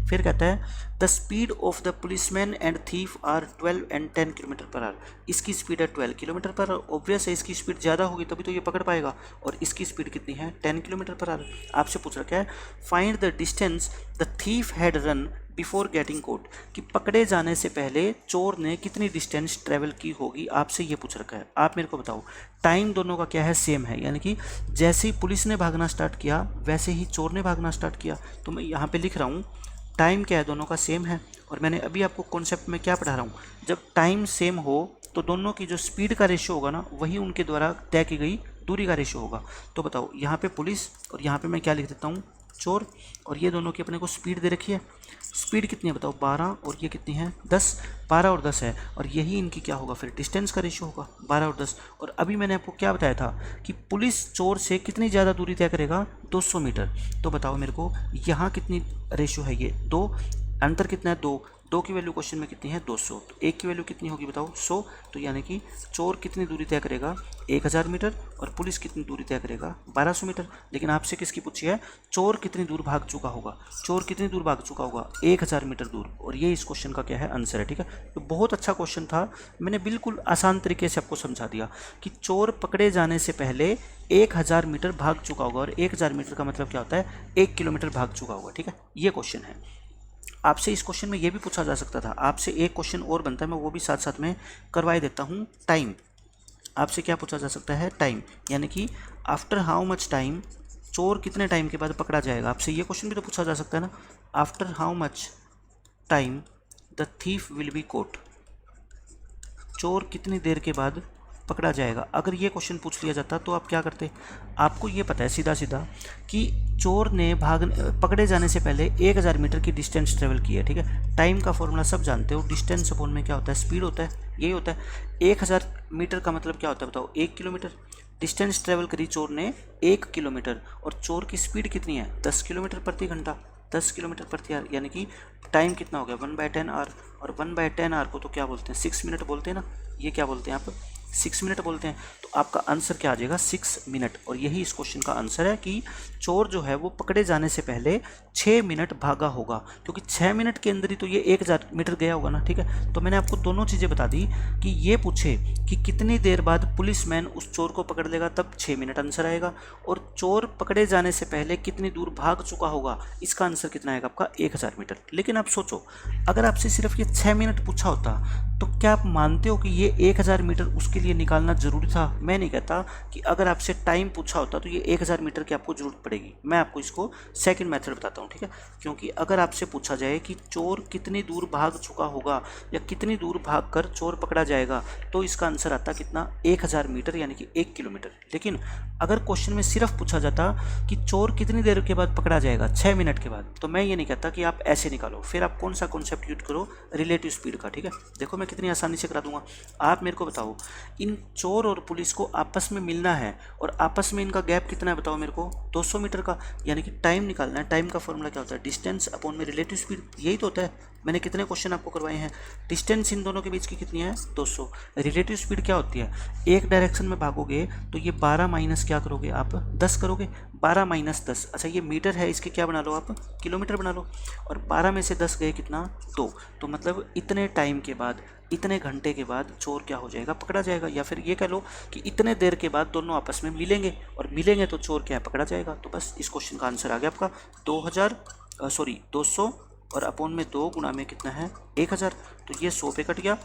फिर कहता है the speed of the policeman and thief are 12 and 10 kilometre per hour. इसकी स्पीड है 12 किलोमीटर पर आवर, ऑब्वियस है इसकी स्पीड ज़्यादा होगी तभी तो ये पकड़ पाएगा, और इसकी स्पीड कितनी है, 10 किलोमीटर पर आवर। आपसे पूछ रखा है find the distance the thief had run before getting caught, कि पकड़े जाने से पहले चोर ने कितनी डिस्टेंस ट्रेवल की होगी, आपसे ये पूछ रखा है। आप मेरे को बताओ, टाइम दोनों का क्या है, सेम है, यानी कि जैसे ही पुलिस ने भागना स्टार्ट किया वैसे ही चोर ने भागना स्टार्ट किया। तो मैं यहाँ पे लिख रहा हूँ टाइम क्या है, दोनों का सेम है। और मैंने अभी आपको कॉन्सेप्ट में क्या पढ़ा रहा हूँ, जब टाइम सेम हो तो दोनों की जो स्पीड का रेशियो होगा ना, वही उनके द्वारा तय की गई दूरी का रेशियो होगा। तो बताओ यहाँ पे पुलिस और यहाँ पे मैं क्या लिख देता हूँ, चोर, और ये दोनों की अपने को स्पीड दे रखी है। स्पीड कितनी है बताओ, 12, और ये कितनी है, 10। 12 और 10 है, और यही इनकी क्या होगा फिर, डिस्टेंस का रेशियो होगा, 12 और 10। और अभी मैंने आपको क्या बताया था कि पुलिस चोर से कितनी ज़्यादा दूरी तय करेगा, 200 मीटर। तो बताओ मेरे को यहाँ कितनी रेशियो है, ये 2, अंतर कितना है, 2 की वैल्यू क्वेश्चन में कितनी है, 200। तो 1 की वैल्यू कितनी होगी बताओ, 100। तो यानी कि चोर कितनी दूरी तय करेगा, 1000 मीटर, और पुलिस कितनी दूरी तय करेगा, 1200 मीटर। लेकिन आपसे किसकी पूछी है, चोर कितनी दूर भाग चुका होगा, चोर कितनी दूर भाग चुका होगा, 1000 मीटर दूर। और ये इस क्वेश्चन का क्या है, आंसर है, ठीक है। तो बहुत अच्छा क्वेश्चन था, मैंने बिल्कुल आसान तरीके से आपको समझा दिया कि चोर पकड़े जाने से पहले 1000 मीटर भाग चुका होगा, और 1000 मीटर का मतलब क्या होता है, 1 किलोमीटर भाग चुका होगा, ठीक है। ये क्वेश्चन है। आपसे इस क्वेश्चन में ये भी पूछा जा सकता था, आपसे एक क्वेश्चन और बनता है, मैं वो भी साथ साथ में करवाई देता हूँ। टाइम, आपसे क्या पूछा जा सकता है, टाइम, यानी कि आफ्टर हाउ मच टाइम, चोर कितने टाइम के बाद पकड़ा जाएगा। आपसे ये क्वेश्चन भी तो पूछा जा सकता है ना, after how much time the thief will be caught, चोर कितनी देर के बाद पकड़ा जाएगा। अगर ये क्वेश्चन पूछ लिया जाता तो आप क्या करते, आपको ये पता है सीधा सीधा कि चोर ने पकड़े जाने से पहले 1000 मीटर की डिस्टेंस ट्रेवल की है, ठीक है। टाइम का फॉर्मूला सब जानते हो, डिस्टेंस अपॉन में क्या होता है, स्पीड होता है, यही होता है। 1000 मीटर का मतलब क्या होता है बताओ, 1 किलोमीटर। डिस्टेंस ट्रेवल करी चोर ने 1 किलोमीटर, और चोर की स्पीड कितनी है, 10 किलोमीटर प्रति घंटा, 10 किलोमीटर प्रति आवर, यानी कि टाइम कितना हो गया, 1/10 आवर। और 1/10 आवर को तो क्या बोलते हैं, 6 मिनट बोलते हैं ना, ये क्या बोलते हैं आप, 6 मिनट बोलते हैं। तो आपका आंसर क्या आ जाएगा, 6 मिनट। और यही इस क्वेश्चन का आंसर है कि चोर जो है वो पकड़े जाने से पहले 6 मिनट भागा होगा, क्योंकि 6 मिनट के अंदर ही तो ये 1000 मीटर गया होगा ना, ठीक है। तो मैंने आपको दोनों चीज़ें बता दी कि ये पूछे कि कितनी देर बाद पुलिसमैन उस चोर को पकड़ लेगा, तब 6 मिनट आंसर आएगा। और चोर पकड़े जाने से पहले कितनी दूर भाग चुका होगा, इसका आंसर कितना आएगा आपका, 1000 मीटर। लेकिन आप सोचो, अगर आपसे सिर्फ ये 6 मिनट पूछा होता तो क्या आप मानते हो कि ये 1000 मीटर उसके लिए निकालना ज़रूरी था। मैं नहीं कहता कि अगर आपसे टाइम पूछा होता तो ये 1000 मीटर की आपको ज़रूरत पड़ेगी। मैं आपको इसको सेकंड मेथड बताता हूँ, ठीक है। क्योंकि अगर आपसे पूछा जाए कि चोर कितनी दूर भाग चुका होगा या कितनी दूर भागकर चोर पकड़ा जाएगा, तो इसका आंसर आता कितना, 1000 मीटर, यानी कि 1 किलोमीटर। लेकिन अगर क्वेश्चन में सिर्फ पूछा जाता कि चोर कितनी देर के बाद पकड़ा जाएगा, 6 मिनट के बाद, तो मैं ये नहीं कहता कि आप ऐसे निकालो। फिर आप कौन सा कॉन्सेप्ट यूज करो, रिलेटिव स्पीड का, ठीक है। देखो मैं कितनी आसानी से करा दूंगा। आप मेरे को बताओ, इन चोर और पुलिस को आपस में मिलना है, और आपस में इनका गैप कितना है बताओ मेरे को, 200 मीटर का। यानी कि टाइम निकालना है। टाइम का फॉर्मूला क्या होता है, डिस्टेंस अपॉन में रिलेटिव स्पीड, यही तो होता है। मैंने कितने क्वेश्चन आपको करवाए हैं, डिस्टेंस इन दोनों के बीच की कितनी है, 200। रिलेटिव स्पीड क्या होती है, एक डायरेक्शन में भागोगे तो ये 12 माइनस क्या करोगे आप, 10 करोगे, 12 माइनस 10, अच्छा ये मीटर है, इसके क्या बना लो आप, किलोमीटर बना लो। और 12 में से 10 गए कितना, 2। तो मतलब इतने टाइम के बाद, इतने घंटे के बाद चोर क्या हो जाएगा, पकड़ा जाएगा। या फिर ये कह लो कि इतने देर के बाद दोनों आपस में मिलेंगे, और मिलेंगे तो चोर क्या है, पकड़ा जाएगा। तो बस इस क्वेश्चन का आंसर आ गया आपका 200 और अपोन में 2 गुणा में कितना है, 1000। तो ये 100 पे कट गया,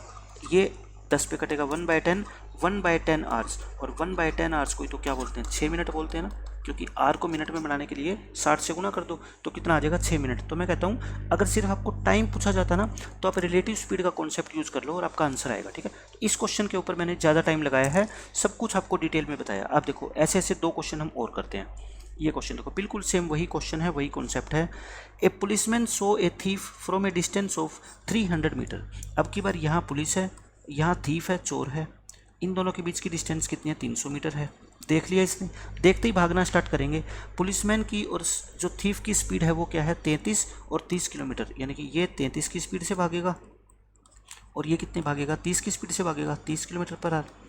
ये 10 पे कटेगा, 1/10 आवर्स। और 1/10 आवर्स को ही तो क्या बोलते हैं, 6 मिनट बोलते हैं ना, क्योंकि आर को मिनट में बनाने के लिए 60 से गुना कर दो, तो कितना आ जाएगा, 6 मिनट। तो मैं कहता हूँ अगर सिर्फ आपको टाइम पूछा जाता ना, तो आप रिलेटिव स्पीड का कॉन्सेप्ट यूज़ कर लो और आपका आंसर आएगा, ठीक है। तो इस क्वेश्चन के ऊपर मैंने ज़्यादा टाइम लगाया है, सब कुछ आपको डिटेल में बताया। आप देखो ऐसे ऐसे 2 क्वेश्चन हम और करते हैं। ये क्वेश्चन देखो, बिल्कुल सेम वही क्वेश्चन है, वही कॉन्सेप्ट है। A policeman saw a thief from a distance of 300 metre. अब की बार यहाँ पुलिस है, यहाँ थीफ है, चोर है। इन दोनों के बीच की डिस्टेंस कितनी है, 300 मीटर है। देख लिया इसने, देखते ही भागना स्टार्ट करेंगे। पुलिसमैन की और जो थीफ की स्पीड है वो क्या है 33 और 30 किलोमीटर, यानी कि ये 33 की स्पीड से भागेगा और ये कितने भागेगा 30 की स्पीड से भागेगा, 30 किलोमीटर पर आवर।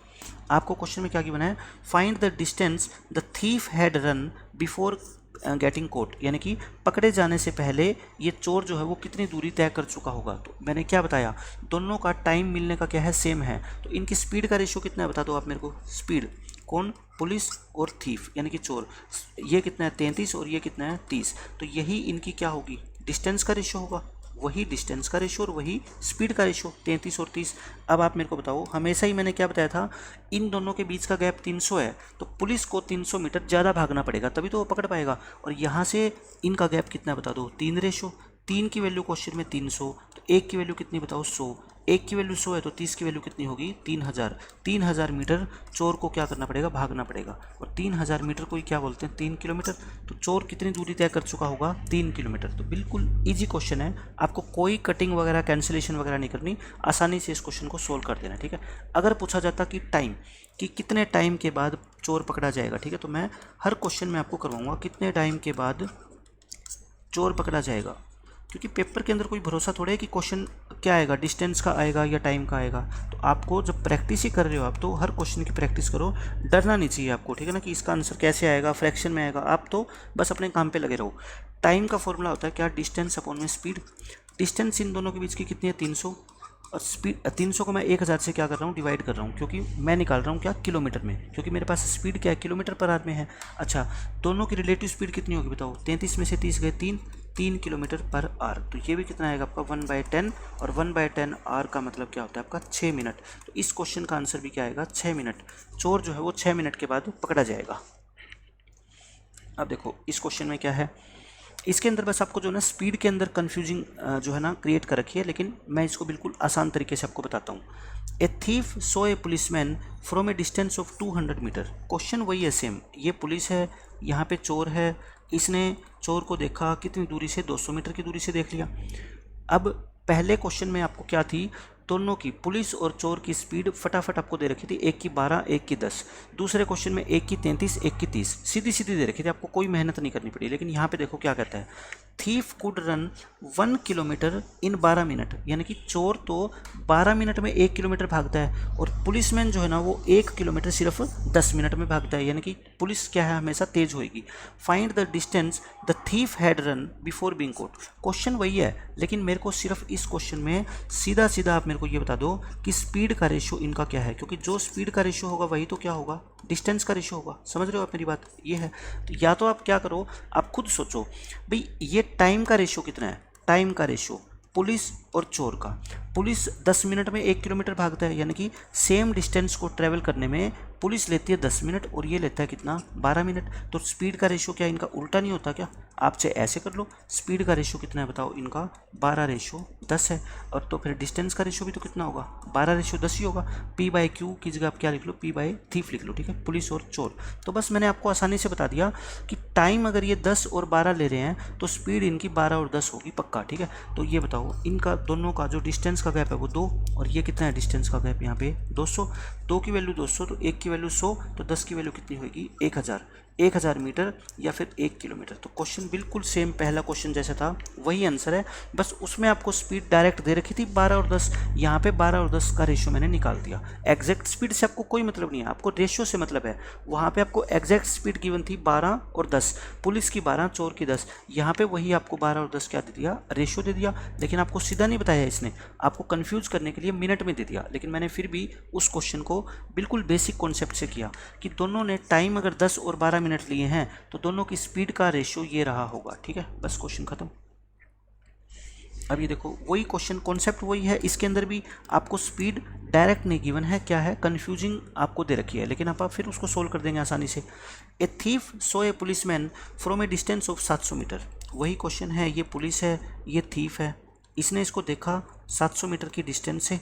आपको क्वेश्चन में क्या गिवन है, find the distance the thief had run before getting caught, यानी कि पकड़े जाने से पहले ये चोर जो है वो कितनी दूरी तय कर चुका होगा। तो मैंने क्या बताया, दोनों का टाइम मिलने का क्या है सेम है, तो इनकी स्पीड का रेशियो कितना है बता दो आप मेरे को। स्पीड कौन, पुलिस और थीफ यानी कि चोर, ये कितना है 33 और ये कितना है 30, तो यही इनकी क्या होगी डिस्टेंस का रेशियो होगा, वही डिस्टेंस का रेशियो और वही स्पीड का रेशियो 33 और 30। अब आप मेरे को बताओ, हमेशा ही मैंने क्या बताया था, इन दोनों के बीच का गैप 300 है, तो पुलिस को 300 मीटर ज़्यादा भागना पड़ेगा तभी तो वो पकड़ पाएगा। और यहाँ से इनका गैप कितना बता दो 3 रेशो, 3 की वैल्यू क्वेश्चन में 300, तो 1 की वैल्यू कितनी बताओ 100, 1 की वैल्यू 100 है तो 30 की वैल्यू कितनी होगी 3000। 3000 मीटर चोर को क्या करना पड़ेगा, भागना पड़ेगा, और 3000 मीटर को ही क्या बोलते हैं 3 किलोमीटर। तो चोर कितनी दूरी तय कर चुका होगा 3 किलोमीटर। तो बिल्कुल इजी क्वेश्चन है, आपको कोई कटिंग वगैरह कैंसिलेशन वगैरह नहीं करनी, आसानी से इस क्वेश्चन को सोल्व कर देना। ठीक है, अगर पूछा जाता कि टाइम, कि कितने टाइम के बाद चोर पकड़ा जाएगा, ठीक है, तो मैं हर क्वेश्चन में आपको करवाऊंगा कितने टाइम के बाद चोर पकड़ा जाएगा, क्योंकि पेपर के अंदर कोई भरोसा थोड़ा है कि क्वेश्चन क्या आएगा, डिस्टेंस का आएगा या टाइम का आएगा। तो आपको जब प्रैक्टिस ही कर रहे हो आप, तो हर क्वेश्चन की प्रैक्टिस करो, डरना नहीं चाहिए आपको, ठीक है ना, कि इसका आंसर कैसे आएगा, फ्रैक्शन में आएगा, आप तो बस अपने काम पे लगे रहो। टाइम का फॉर्मूला होता है क्या, डिस्टेंस अपॉन में स्पीड। डिस्टेंस इन दोनों के बीच की कितनी है 300, और स्पीड 300 को मैं 1000 से क्या कर रहा हूँ डिवाइड कर रहा हूँ, क्योंकि मैं निकाल रहा हूँ क्या किलोमीटर में, क्योंकि मेरे पास स्पीड क्या है किलोमीटर पर आवर में है। अच्छा, दोनों की रिलेटिव स्पीड कितनी होगी बताओ, 33 में से 30 गए 3 किलोमीटर पर आवर, तो ये भी कितना आएगा आपका 1/10, और 1/10 आवर का मतलब क्या होता है आपका 6 मिनट। तो इस क्वेश्चन का आंसर भी क्या आएगा 6 मिनट, चोर जो है वो 6 मिनट के बाद पकड़ा जाएगा। अब देखो इस क्वेश्चन में क्या है, इसके अंदर बस आपको जो है ना स्पीड के अंदर कन्फ्यूजिंग जो है ना क्रिएट कर रखी है, लेकिन मैं इसको बिल्कुल आसान तरीके से आपको बताता हूँ। A thief saw a policeman from a distance of 200 metre, question वही है सेम, ये पुलिस है, यहाँ पे चोर है, इसने चोर को देखा कितनी दूरी से 200 मीटर की दूरी से देख लिया। अब पहले क्वेश्चन में आपको क्या थी, दोनों की पुलिस और चोर की स्पीड फटाफट आपको दे रखी थी, एक की 12 एक की 10। दूसरे क्वेश्चन में एक की 33 एक की 30, सीधी सीधी दे रखी थी, आपको कोई मेहनत नहीं करनी पड़ी। लेकिन यहाँ पे देखो क्या कहता है, thief could run 1 kilometre in 12 minute, यानी कि चोर तो 12 मिनट में 1 किलोमीटर भागता है, और पुलिसमैन जो है ना वो 1 किलोमीटर सिर्फ 10 मिनट में भागता है, यानी कि पुलिस क्या है हमेशा तेज होएगी। Find the distance the thief had run before being caught, question वही है, लेकिन मेरे को सिर्फ इस क्वेश्चन में सीधा सीधा आप मेरे को ये बता दो कि स्पीड का रेशियो इनका क्या है, क्योंकि जो स्पीड का रेशियो होगा वही तो क्या होगा डिस्टेंस का रेशियो होगा। समझ रहे हो आप मेरी बात, ये है। तो या तो आप क्या करो, आप खुद सोचो भाई ये टाइम का रेशियो कितना है, टाइम का रेशियो पुलिस और चोर का, पुलिस 10 मिनट में 1 किलोमीटर भागता है, यानी कि सेम डिस्टेंस को ट्रेवल करने में पुलिस लेती है 10 मिनट और ये लेता है कितना 12 मिनट। तो स्पीड का रेशियो क्या इनका उल्टा नहीं होता क्या, आप चाहे ऐसे कर लो, स्पीड का रेशियो कितना है बताओ इनका 12:10 है, और तो फिर डिस्टेंस का रेशियो भी तो कितना होगा 12:10 ही होगा। P/Q की जगह आप क्या लिख लो, P/थीफ लिख लो, ठीक है, पुलिस और चोर। तो बस मैंने आपको आसानी से बता दिया कि टाइम अगर ये 10 और 12 ले रहे हैं तो स्पीड इनकी 12 और 10 होगी पक्का, ठीक है। तो ये बताओ इनका दोनों का जो डिस्टेंस का गैप है वो 2, और ये कितना है डिस्टेंस का गैप यहाँ पे 200, 2 की वैल्यू 200 तो 1 की वैल्यू 100, तो 10 की वैल्यू कितनी होगी 1000 मीटर या फिर 1 किलोमीटर। तो क्वेश्चन बिल्कुल सेम पहला क्वेश्चन जैसा था वही आंसर है, बस उसमें आपको स्पीड डायरेक्ट दे रखी थी 12 और 10, यहाँ पे 12 और 10 का रेशियो मैंने निकाल दिया। एग्जैक्ट स्पीड से आपको कोई मतलब नहीं है, आपको रेशियो से मतलब है। वहाँ पे आपको एग्जैक्ट स्पीड गिवन थी 12 और 10, पुलिस की 12 चोर की 10, यहाँ पे वही आपको 12 और 10 क्या दे दिया रेशियो दे दिया, लेकिन आपको सीधा नहीं बताया इसने, आपको कन्फ्यूज करने के लिए मिनट में दे दिया। लेकिन मैंने फिर भी उस क्वेश्चन को बिल्कुल बेसिक कॉन्सेप्ट से किया कि दोनों ने टाइम अगर 10 और 12 मिनट लिए हैं तो दोनों की स्पीड का रेशियो ये रहा होगा, ठीक है, बस क्वेश्चन खत्म। अब ये देखो वही क्वेश्चन कॉन्सेप्ट वही है, इसके अंदर भी आपको स्पीड डायरेक्ट नहीं गिवन है, क्या है कन्फ्यूजिंग आपको दे रखी है, लेकिन आप फिर उसको सोल्व कर देंगे आसानी से। A thief saw a policeman from a distance of 700 metre, वही क्वेश्चन है, ये पुलिस है ये थीफ है, इसने इसको देखा 700 मीटर की डिस्टेंस से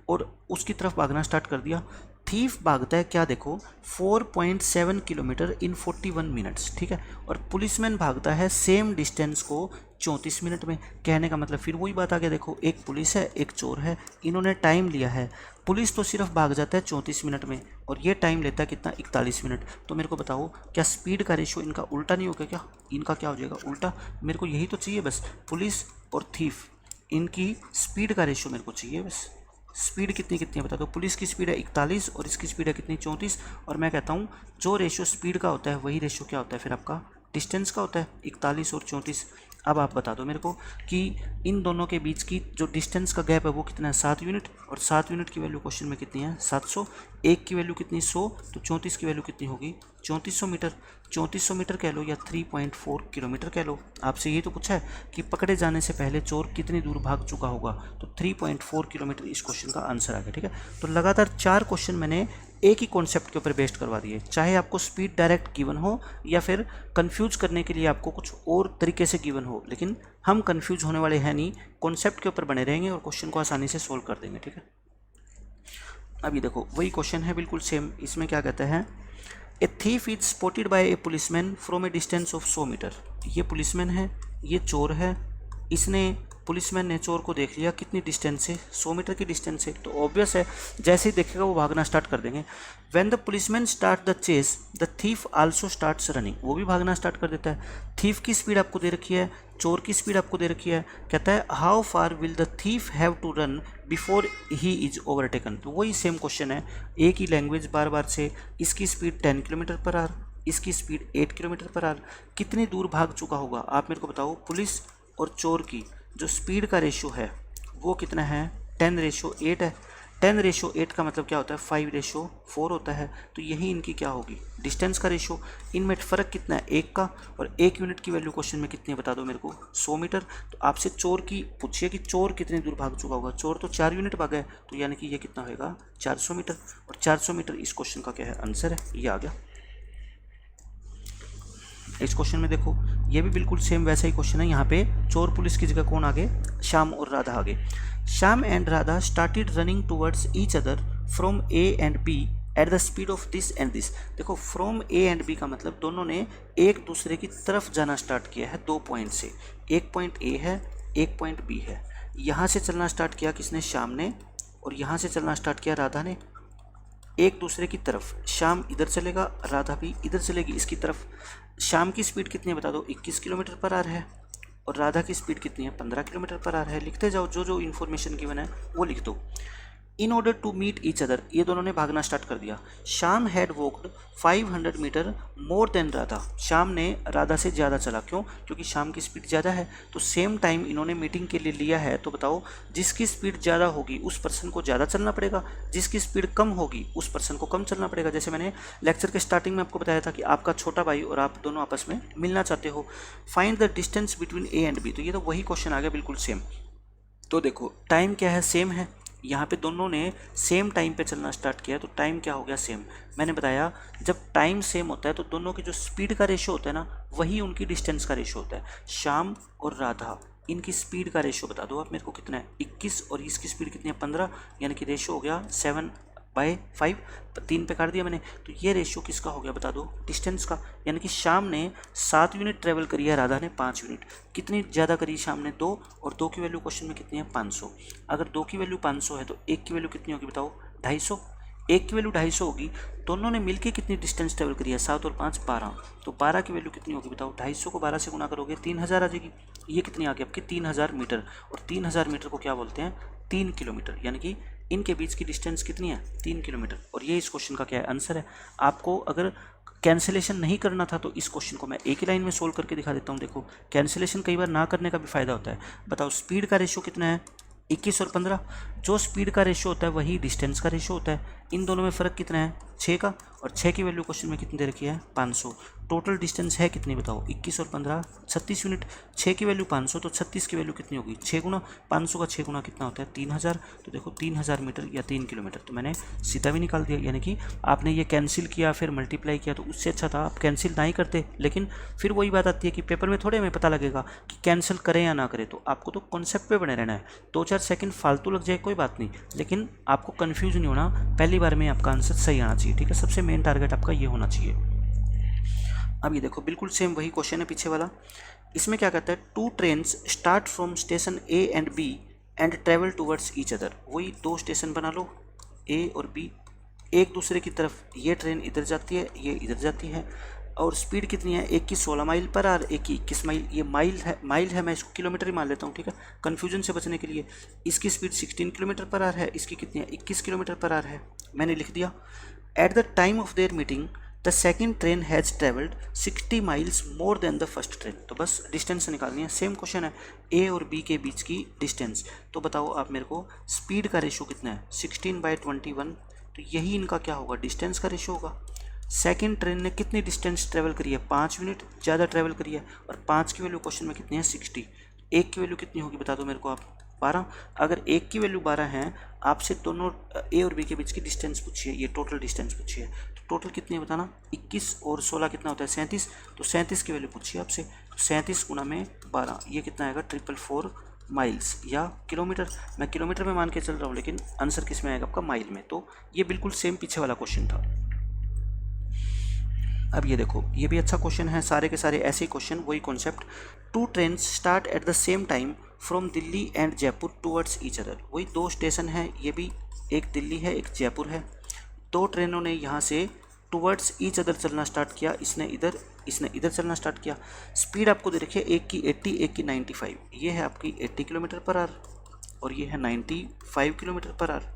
और उसकी तरफ भागना स्टार्ट कर दिया। थीफ भागता है क्या देखो 4.7 किलोमीटर इन 41 मिनट्स, ठीक है, और पुलिसमैन भागता है सेम डिस्टेंस को 34 मिनट में। कहने का मतलब फिर वही बात आ गया, देखो एक पुलिस है एक चोर है, इन्होंने टाइम लिया है पुलिस तो सिर्फ भाग जाता है 34 मिनट में और ये टाइम लेता है कितना, 41 मिनट। तो मेरे को बताओ क्या स्पीड का रेशियो इनका उल्टा नहीं होगा क्या, इनका क्या हो जाएगा उल्टा। मेरे को यही तो चाहिए बस, पुलिस और थीफ इनकी स्पीड का रेशियो मेरे को चाहिए बस। स्पीड कितनी कितनी है बता दो। पुलिस की स्पीड है 41 और इसकी स्पीड है कितनी, 34। और मैं कहता हूँ जो रेशियो स्पीड का होता है वही रेशियो क्या होता है फिर आपका डिस्टेंस का होता है, 41 और 34। अब आप बता दो मेरे को कि इन दोनों के बीच की जो डिस्टेंस का गैप है वो कितना है, 7 यूनिट। और 7 यूनिट की वैल्यू क्वेश्चन में कितनी है, 700। एक की वैल्यू कितनी, 100। तो 34 की वैल्यू कितनी होगी, 3400 मीटर। 3400 मीटर कह लो या 3.4 किलोमीटर कह लो। आपसे ये तो पूछा है कि पकड़े जाने से पहले चोर कितनी दूर भाग चुका होगा, तो 3.4 किलोमीटर इस क्वेश्चन का आंसर आ गया। ठीक है, तो लगातार 4 क्वेश्चन मैंने एक ही कॉन्सेप्ट के ऊपर बेस्ड करवा दिए, चाहे आपको स्पीड डायरेक्ट गिवन हो या फिर कंफ्यूज करने के लिए आपको कुछ और तरीके से गिवन हो, लेकिन हम कंफ्यूज होने वाले हैं नहीं, कॉन्सेप्ट के ऊपर बने रहेंगे और क्वेश्चन को आसानी से सोल्व कर देंगे। ठीक है, अभी देखो वही क्वेश्चन है बिल्कुल सेम। इसमें क्या कहते हैं, a thief is spotted by a policeman from a distance of 100 metre. ये पुलिसमैन है, ये चोर है, इसने पुलिसमैन ने चोर को देख लिया कितनी डिस्टेंस से, 100 मीटर की डिस्टेंस से। तो ऑब्वियस है जैसे ही देखेगा वो भागना स्टार्ट कर देंगे। When the policeman start the chase the thief also starts running. वो भी भागना स्टार्ट कर देता है। थीफ की स्पीड आपको दे रखी है, चोर की स्पीड आपको दे रखी है। कहता है how far will the thief have to run before he is overtaken. तो वही सेम क्वेश्चन है, एक ही लैंग्वेज बार बार से। इसकी स्पीड 10 किलोमीटर पर आवर, इसकी स्पीड 8 किलोमीटर पर आवर। कितनी दूर भाग चुका होगा आप मेरे को बताओ। पुलिस और चोर की जो स्पीड का रेशियो है वो कितना है, 10:8 है। 10:8 का मतलब क्या होता है, 5:4 होता है। तो यही इनकी क्या होगी, डिस्टेंस का रेशियो। इनमें फ़र्क कितना है, 1 का। और 1 यूनिट की वैल्यू क्वेश्चन में कितनी है बता दो मेरे को, 100 मीटर। तो आपसे चोर की पूछिए कि चोर कितनी दूर भाग चुका होगा। चोर तो 4 यूनिट भागा है, तो यानी कि ये कितना होगा, 400 मीटर। और 400 मीटर इस क्वेश्चन का क्या है, आंसर है, ये आ गया। इस क्वेश्चन में देखो ये भी बिल्कुल सेम वैसा ही क्वेश्चन है। यहाँ पे चोर पुलिस की जगह कौन आगे, श्याम और राधा आगे। Shyam and Radha started running towards each other from A and B at the speed of this and this. देखो फ्रॉम ए एंड बी का मतलब दोनों ने एक दूसरे की तरफ जाना स्टार्ट किया है 2 पॉइंट से। एक पॉइंट ए है, एक पॉइंट बी है। यहाँ से चलना स्टार्ट किया किसने, श्याम ने, और यहाँ से चलना स्टार्ट किया राधा ने, एक दूसरे की तरफ। श्याम इधर चलेगा, राधा भी इधर चलेगी इसकी तरफ। श्याम की स्पीड कितनी है बता दो, 21 किलोमीटर पर आवर है। और राधा की स्पीड कितनी है, 15 किलोमीटर पर आवर है। लिखते जाओ, जो जो इन्फॉर्मेशन गिवन है वो लिख दो। In order to meet each other, ये दोनों ने भागना स्टार्ट कर दिया। Shyam had walked 500 metre more than Radha. Shyam ने राधा से ज़्यादा चला, क्यों, क्योंकि श्याम की स्पीड ज़्यादा है। तो सेम टाइम इन्होंने मीटिंग के लिए लिया है। तो बताओ जिसकी स्पीड ज़्यादा होगी उस पर्सन को ज़्यादा चलना पड़ेगा, जिसकी स्पीड कम होगी उस पर्सन को कम चलना पड़ेगा। जैसे मैंने लेक्चर के स्टार्टिंग में आपको बताया था कि आपका छोटा भाई और आप दोनों आपस में मिलना चाहते हो, find the distance between A and B. तो ये तो वही क्वेश्चन आ गया बिल्कुल सेम। तो देखो टाइम क्या है, सेम है। यहाँ पे दोनों ने सेम टाइम पे चलना स्टार्ट किया, तो टाइम क्या हो गया, सेम। मैंने बताया जब टाइम सेम होता है तो दोनों की जो स्पीड का रेशियो होता है ना, वही उनकी डिस्टेंस का रेशियो होता है। श्याम और राधा इनकी स्पीड का रेशियो बता दो आप मेरे को कितना है, 21, और इसकी स्पीड कितनी है, 15। यानी कि रेशियो हो गया 7/5, 3 पे काट दिया मैंने। तो ये रेशियो किसका हो गया बता दो, डिस्टेंस का। यानी कि श्याम ने 7 यूनिट ट्रेवल करी है, राधा ने 5 यूनिट। कितनी ज़्यादा करी श्याम ने, 2। और 2 की वैल्यू क्वेश्चन में कितनी है, 500। अगर 2 की वैल्यू 500 है तो 1 की वैल्यू कितनी होगी बताओ, 250। 1 की वैल्यू 250 होगी। दोनों ने मिलके कितनी डिस्टेंस ट्रेवल करी है, 7 और 5 12। तो 12 की वैल्यू कितनी होगी बताओ, 250 को 12 से गुना करोगे 3000 आ जाएगी। ये कितनी आ गई आपकी, 3000 मीटर। और 3000 मीटर को क्या बोलते हैं, 3 किलोमीटर। यानी कि इनके बीच की डिस्टेंस कितनी है, 3 किलोमीटर। और ये इस क्वेश्चन का क्या है, आंसर है। आपको अगर कैंसिलेशन नहीं करना था तो इस क्वेश्चन को मैं एक ही लाइन में सोल्व करके दिखा देता हूँ। देखो कैंसिलेशन कई बार ना करने का भी फायदा होता है। बताओ स्पीड का रेशियो कितना है, 21 और 15। जो स्पीड का रेशियो होता है वही डिस्टेंस का रेशियो होता है। इन दोनों में फ़र्क कितना है, 6 का। और 6 की वैल्यू क्वेश्चन में कितनी दे रखी है, 500। टोटल डिस्टेंस है कितनी बताओ, 21 और 15 36 यूनिट। 6 की वैल्यू 500, तो 36 की वैल्यू कितनी होगी, 6 गुना। 500 का 6 गुना कितना होता है, 3000। तो देखो 3000 मीटर या 3 किलोमीटर। तो मैंने सीधा भी निकाल दिया। यानी कि आपने ये कैंसिल किया फिर मल्टीप्लाई किया, तो उससे अच्छा था आप कैंसिल ना ही करते। लेकिन फिर वही बात आती है कि पेपर में थोड़े हमें पता लगेगा कि कैंसिल करें या ना करें। तो आपको तो कॉन्सेप्ट पे बने रहना है। 2-4 सेकंड फालतू लग जाए कोई बात नहीं, लेकिन आपको कन्फ्यूज नहीं होना। पहली बार में आपका आंसर सही आना चाहिए। ठीक है, सबसे मेन टारगेट आपका ये होना चाहिए। अब ये देखो बिल्कुल सेम वही क्वेश्चन है पीछे वाला। इसमें क्या कहता है, 2 trains start from station A and B and travel towards each other. वही 2 स्टेशन बना लो, ए और बी एक दूसरे की तरफ, ये ट्रेन इधर जाती है, ये इधर जाती है, और स्पीड कितनी है, एक की 16 माइल पर आवर, एक की 21 माइल। ये माइल है, मैं इसको किलोमीटर ही मान लेता हूँ, ठीक है, कन्फ्यूजन से बचने के लिए। इसकी स्पीड 16 किलोमीटर पर आवर है, इसकी कितनी है, 21 किलोमीटर पर आवर है, मैंने लिख दिया। At the time of their meeting the second train has travelled 60 miles more than the first train. तो बस डिस्टेंस निकालनी है, सेम क्वेश्चन है, ए और बी के बीच की डिस्टेंस। तो बताओ आप मेरे को स्पीड का रेशो कितना है, 16/21, तो यही इनका क्या होगा, डिस्टेंस का रेशो होगा। सेकेंड ट्रेन ने कितनी डिस्टेंस ट्रेवल करी है, 5 मिनट ज़्यादा ट्रेवल करी है, और 5 की वैल्यू क्वेश्चन में कितनी है, 60। एक की वैल्यू कितनी होगी बता दो मेरे को आप, 12। अगर एक की वैल्यू 12 है, आपसे दोनों ए और बी के बीच की डिस्टेंस पूछिए, ये टोटल डिस्टेंस पूछिए, तो टोटल कितनी है बताना, 21 और 16 कितना होता है, 37। तो 37 की वैल्यू पूछिए आपसे, तो 37 गुना में 12, ये कितना आएगा, 444 माइल्स या किलोमीटर। मैं किलोमीटर में मान के चल रहा हूँ, लेकिन आंसर किस में आएगा आपका, माइल में। तो ये बिल्कुल सेम पीछे वाला क्वेश्चन था। अब ये देखो, ये भी अच्छा क्वेश्चन है, सारे के सारे ऐसे ही क्वेश्चन, वही concept. 2 train start at the same time from Delhi and Jaipur towards each other. वही 2 स्टेशन है, ये भी एक दिल्ली है, एक जयपुर है। 2 ट्रेनों ने यहाँ से टूवर्ड्स ईच अदर चलना स्टार्ट किया, इसने इधर चलना स्टार्ट किया। स्पीड आपको दे रखी है, एक की 80, एक की 95। ये है आपकी 80 किलोमीटर पर आवर और ये है 95 किलोमीटर पर आवर,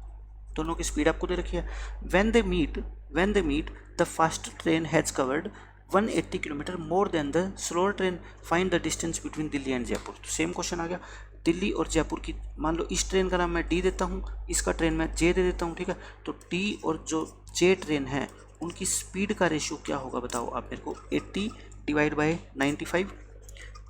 दोनों की स्पीड आपको दे रखी है। When they meet the fast train has covered 180 kilometre more than the slower train, find the distance between Delhi and Jaipur. तो सेम क्वेश्चन आ गया, दिल्ली और जयपुर की, मान लो इस ट्रेन का नाम मैं डी देता हूँ, इसका ट्रेन मैं जे दे देता हूँ, ठीक है। तो डी और जो जे ट्रेन है उनकी स्पीड का रेशियो क्या होगा बताओ आप मेरे को, 80 डिवाइड बाई 95,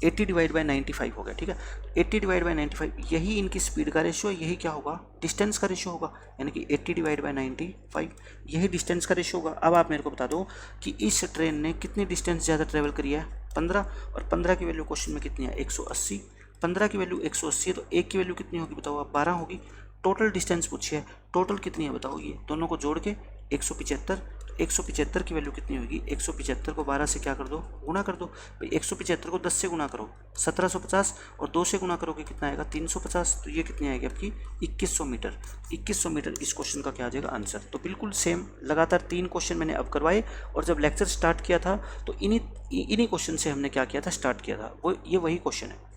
80 डिवाइड बाई 95 हो गया, ठीक है। 80 डिवाइड बाई 95 यही इनकी स्पीड का रेशियो, यही क्या होगा, डिस्टेंस का रेशियो होगा, यानी कि 80 डिवाइड बाई 95 यही डिस्टेंस का रेशियो होगा। अब आप मेरे को बता दो कि इस ट्रेन ने कितनी डिस्टेंस ज़्यादा ट्रेवल करी है, 15, और 15 की वैल्यू क्वेश्चन में कितनी है, 180। 15 की वैल्यू 180 है, तो एक की वैल्यू कितनी होगी बताओ आप, 12 होगी। टोटल डिस्टेंस पूछिए, टोटल कितनी है बताओ, ये दोनों को जोड़ के 175। 175 की वैल्यू कितनी होगी, 175 को 12 से क्या कर दो, गुना कर दो भाई। 175 को 10 से गुना करो 1750, और 2 से गुना करोगे कितना आएगा, 350। तो ये कितनी आएगी आपकी 2100 मीटर। 2100 मीटर इस क्वेश्चन का क्या आ जाएगा आंसर। तो बिल्कुल सेम, लगातार 3 क्वेश्चन मैंने अब करवाए, और जब लेक्चर स्टार्ट किया था तो इन्हीं क्वेश्चन से हमने क्या किया था, स्टार्ट किया था, वो ये वही क्वेश्चन है।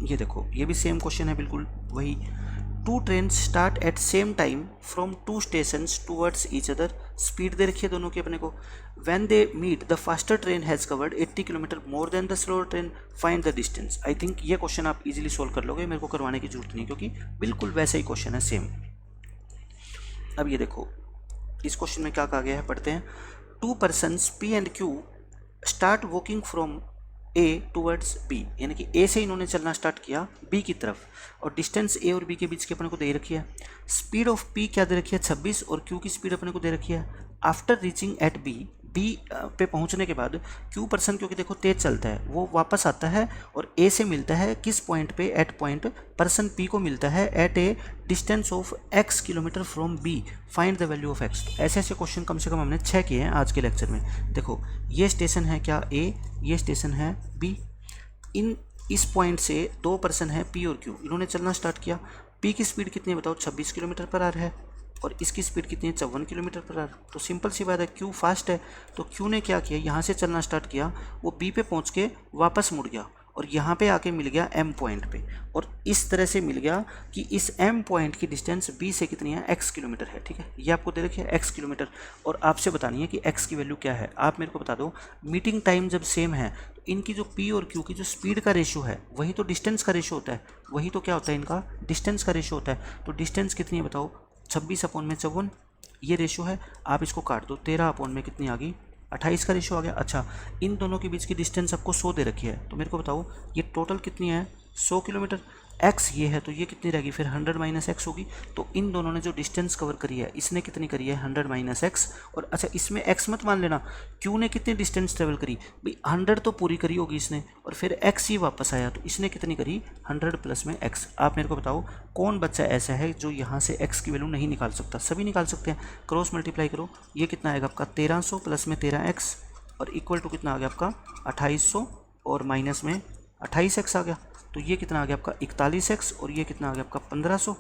ये देखो, ये भी सेम क्वेश्चन है, बिल्कुल वही। 2 train start at same time from 2 stations towards each other. Speed दे रखी है दोनों की अपने को। When they meet the faster train has covered 80 kilometre more than the slower train, find the distance. I think ये क्वेश्चन आप इजीली सोल्व कर लोगे, मेरे को करवाने की जरूरत नहीं, क्योंकि बिल्कुल वैसा ही क्वेश्चन है, सेम। अब ये देखो, इस क्वेश्चन में क्या कहा गया है, पढ़ते हैं। 2 persons P and Q start walking from A towards B, यानी कि ए से इन्होंने चलना स्टार्ट किया बी की तरफ, और डिस्टेंस ए और बी के बीच की अपने को दे रखी है। स्पीड ऑफ पी क्या दे रखी है, 26, और क्यू की स्पीड अपने को दे रखी है। आफ्टर रीचिंग एट बी पे पहुंचने के बाद क्यू पर्सन, क्योंकि देखो तेज चलता है, वो वापस आता है और ए से मिलता है किस पॉइंट पे, एट पॉइंट पर्सन पी को मिलता है at a distance of x kilometre from B, find the value of x। ऐसे ऐसे क्वेश्चन कम से कम हमने 6 किए हैं आज के लेक्चर में। देखो, ये स्टेशन है क्या ए, ये स्टेशन है बी, इस पॉइंट से 2 पर्सन है पी और क्यू, इन्होंने चलना स्टार्ट किया। पी की स्पीड कितनी है बताओ, 26 किलोमीटर पर आवर है, और इसकी स्पीड कितनी है, 54 किलोमीटर पर आवर। तो सिंपल सी बात है, क्यू फास्ट है, तो क्यू ने क्या किया, यहाँ से चलना स्टार्ट किया, वो बी पे पहुँच के वापस मुड़ गया, और यहाँ पे आके मिल गया एम पॉइंट पे, और इस तरह से मिल गया कि इस एम पॉइंट की डिस्टेंस बी से कितनी है, x किलोमीटर है, ठीक है। ये आपको दे रखी है x किलोमीटर, और आपसे बतानी है कि x की वैल्यू क्या है। आप मेरे को बता दो, मीटिंग टाइम जब सेम है तो इनकी जो p और q की जो स्पीड का रेशियो है, वही तो डिस्टेंस का रेशियो होता है, वही तो क्या होता है, इनका डिस्टेंस का रेशियो होता है। तो डिस्टेंस कितनी है बताओ, 26/54 ये रेशियो है। आप इसको काट दो, 13 में कितनी आ गई, 28 का रेशियो आ गया। अच्छा, इन दोनों के बीच की डिस्टेंस आपको 100 दे रखी है, तो मेरे को बताओ ये टोटल कितनी है, 100 किलोमीटर। x ये है, तो ये कितनी रहेगी फिर, 100 - x होगी। तो इन दोनों ने जो डिस्टेंस कवर करी है, इसने कितनी करी है, 100 - x। और अच्छा, इसमें x मत मान लेना, q ने कितनी डिस्टेंस ट्रेवल करी भाई, 100 तो पूरी करी होगी इसने, और फिर x ही वापस आया, तो इसने कितनी करी, 100 प्लस में x। आप मेरे को बताओ कौन बच्चा ऐसा है जो यहाँ से x की वैल्यू नहीं निकाल सकता, सभी निकाल सकते हैं। क्रॉस मल्टीप्लाई करो, ये कितना आएगा आपका, 1300 प्लस में 13x, और इक्वल टू कितना आ गया आपका, 2800, और माइनस में 28x आ गया। तो ये कितना आ गया आपका 41x और ये कितना आ गया आपका 1500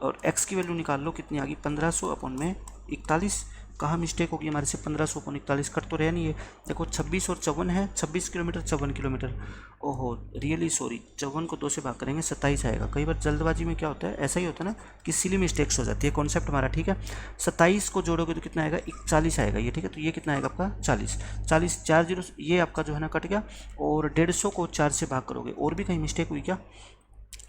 और x की वैल्यू निकाल लो कितनी आ गई 1500 अपॉन में 41। कहाँ मिस्टेक होगी हमारे से 1500 अपॉन 41 कट तो रह नहीं है। देखो 26 और 54 है 26 किलोमीटर 54 किलोमीटर। ओहो रियली सॉरी 54 को 2 से भाग करेंगे 27 आएगा। कई बार जल्दबाजी में क्या होता है ऐसा ही होता है ना कि सिली मिस्टेक्स हो जाती है। कॉन्सेप्ट हमारा ठीक है। 27 को जोड़ोगे तो कितना आएगा 41 आएगा ये ठीक है। तो ये कितना आएगा आपका 40 4 जीरो ये आपका जो है ना कट गया और 150 को 4 से भाग करोगे। और भी कहीं मिस्टेक हुई क्या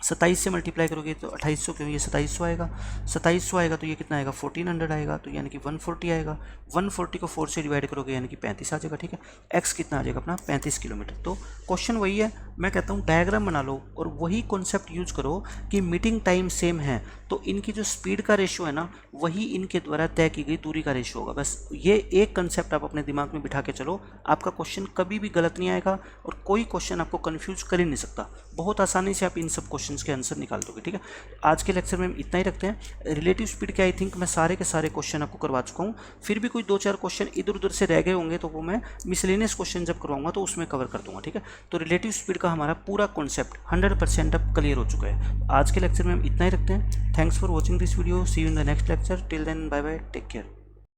27 से मल्टीप्लाई करोगे तो 2800 क्यों ये 2700 आएगा। 2700 आएगा तो ये कितना आएगा 1400 आएगा तो यानी कि 140 आएगा। 140 को 4 से डिवाइड करोगे यानी कि 35 आ जाएगा ठीक है। एक्स कितना आ जाएगा अपना 35 किलोमीटर। तो क्वेश्चन वही है मैं कहता हूँ डायग्राम बना लो और वही कॉन्सेप्ट यूज करो कि मीटिंग टाइम सेम है तो इनकी जो स्पीड का रेशियो है ना वही इनके द्वारा तय की गई दूरी का रेशियो होगा। बस ये एक कंसेप्ट आप अपने दिमाग में बिठा के चलो आपका क्वेश्चन कभी भी गलत नहीं आएगा और कोई क्वेश्चन आपको कन्फ्यूज कर ही नहीं सकता। बहुत आसानी से आप इन सब क्वेश्चन के आंसर निकाल दोगे ठीक है। आज के लेक्चर में हम इतना ही रखते हैं। रिलेटिव स्पीड के आई थिंक मैं सारे के सारे क्वेश्चन आपको करवा चुका हूँ। फिर भी कोई 2-4 क्वेश्चन इधर उधर से रह गए होंगे तो वो मैं मिसलेनियस क्वेश्चन जब करवाऊंगा तो उसमें कवर कर दूंगा ठीक है। तो रिलेटिव स्पीड का हमारा पूरा कॉन्सेप्ट 100% अब क्लियर हो चुका है। आज के लेक्चर में हम इतना ही रखते हैं। Thanks for watching this video. See you in the next lecture. Till then bye bye take care.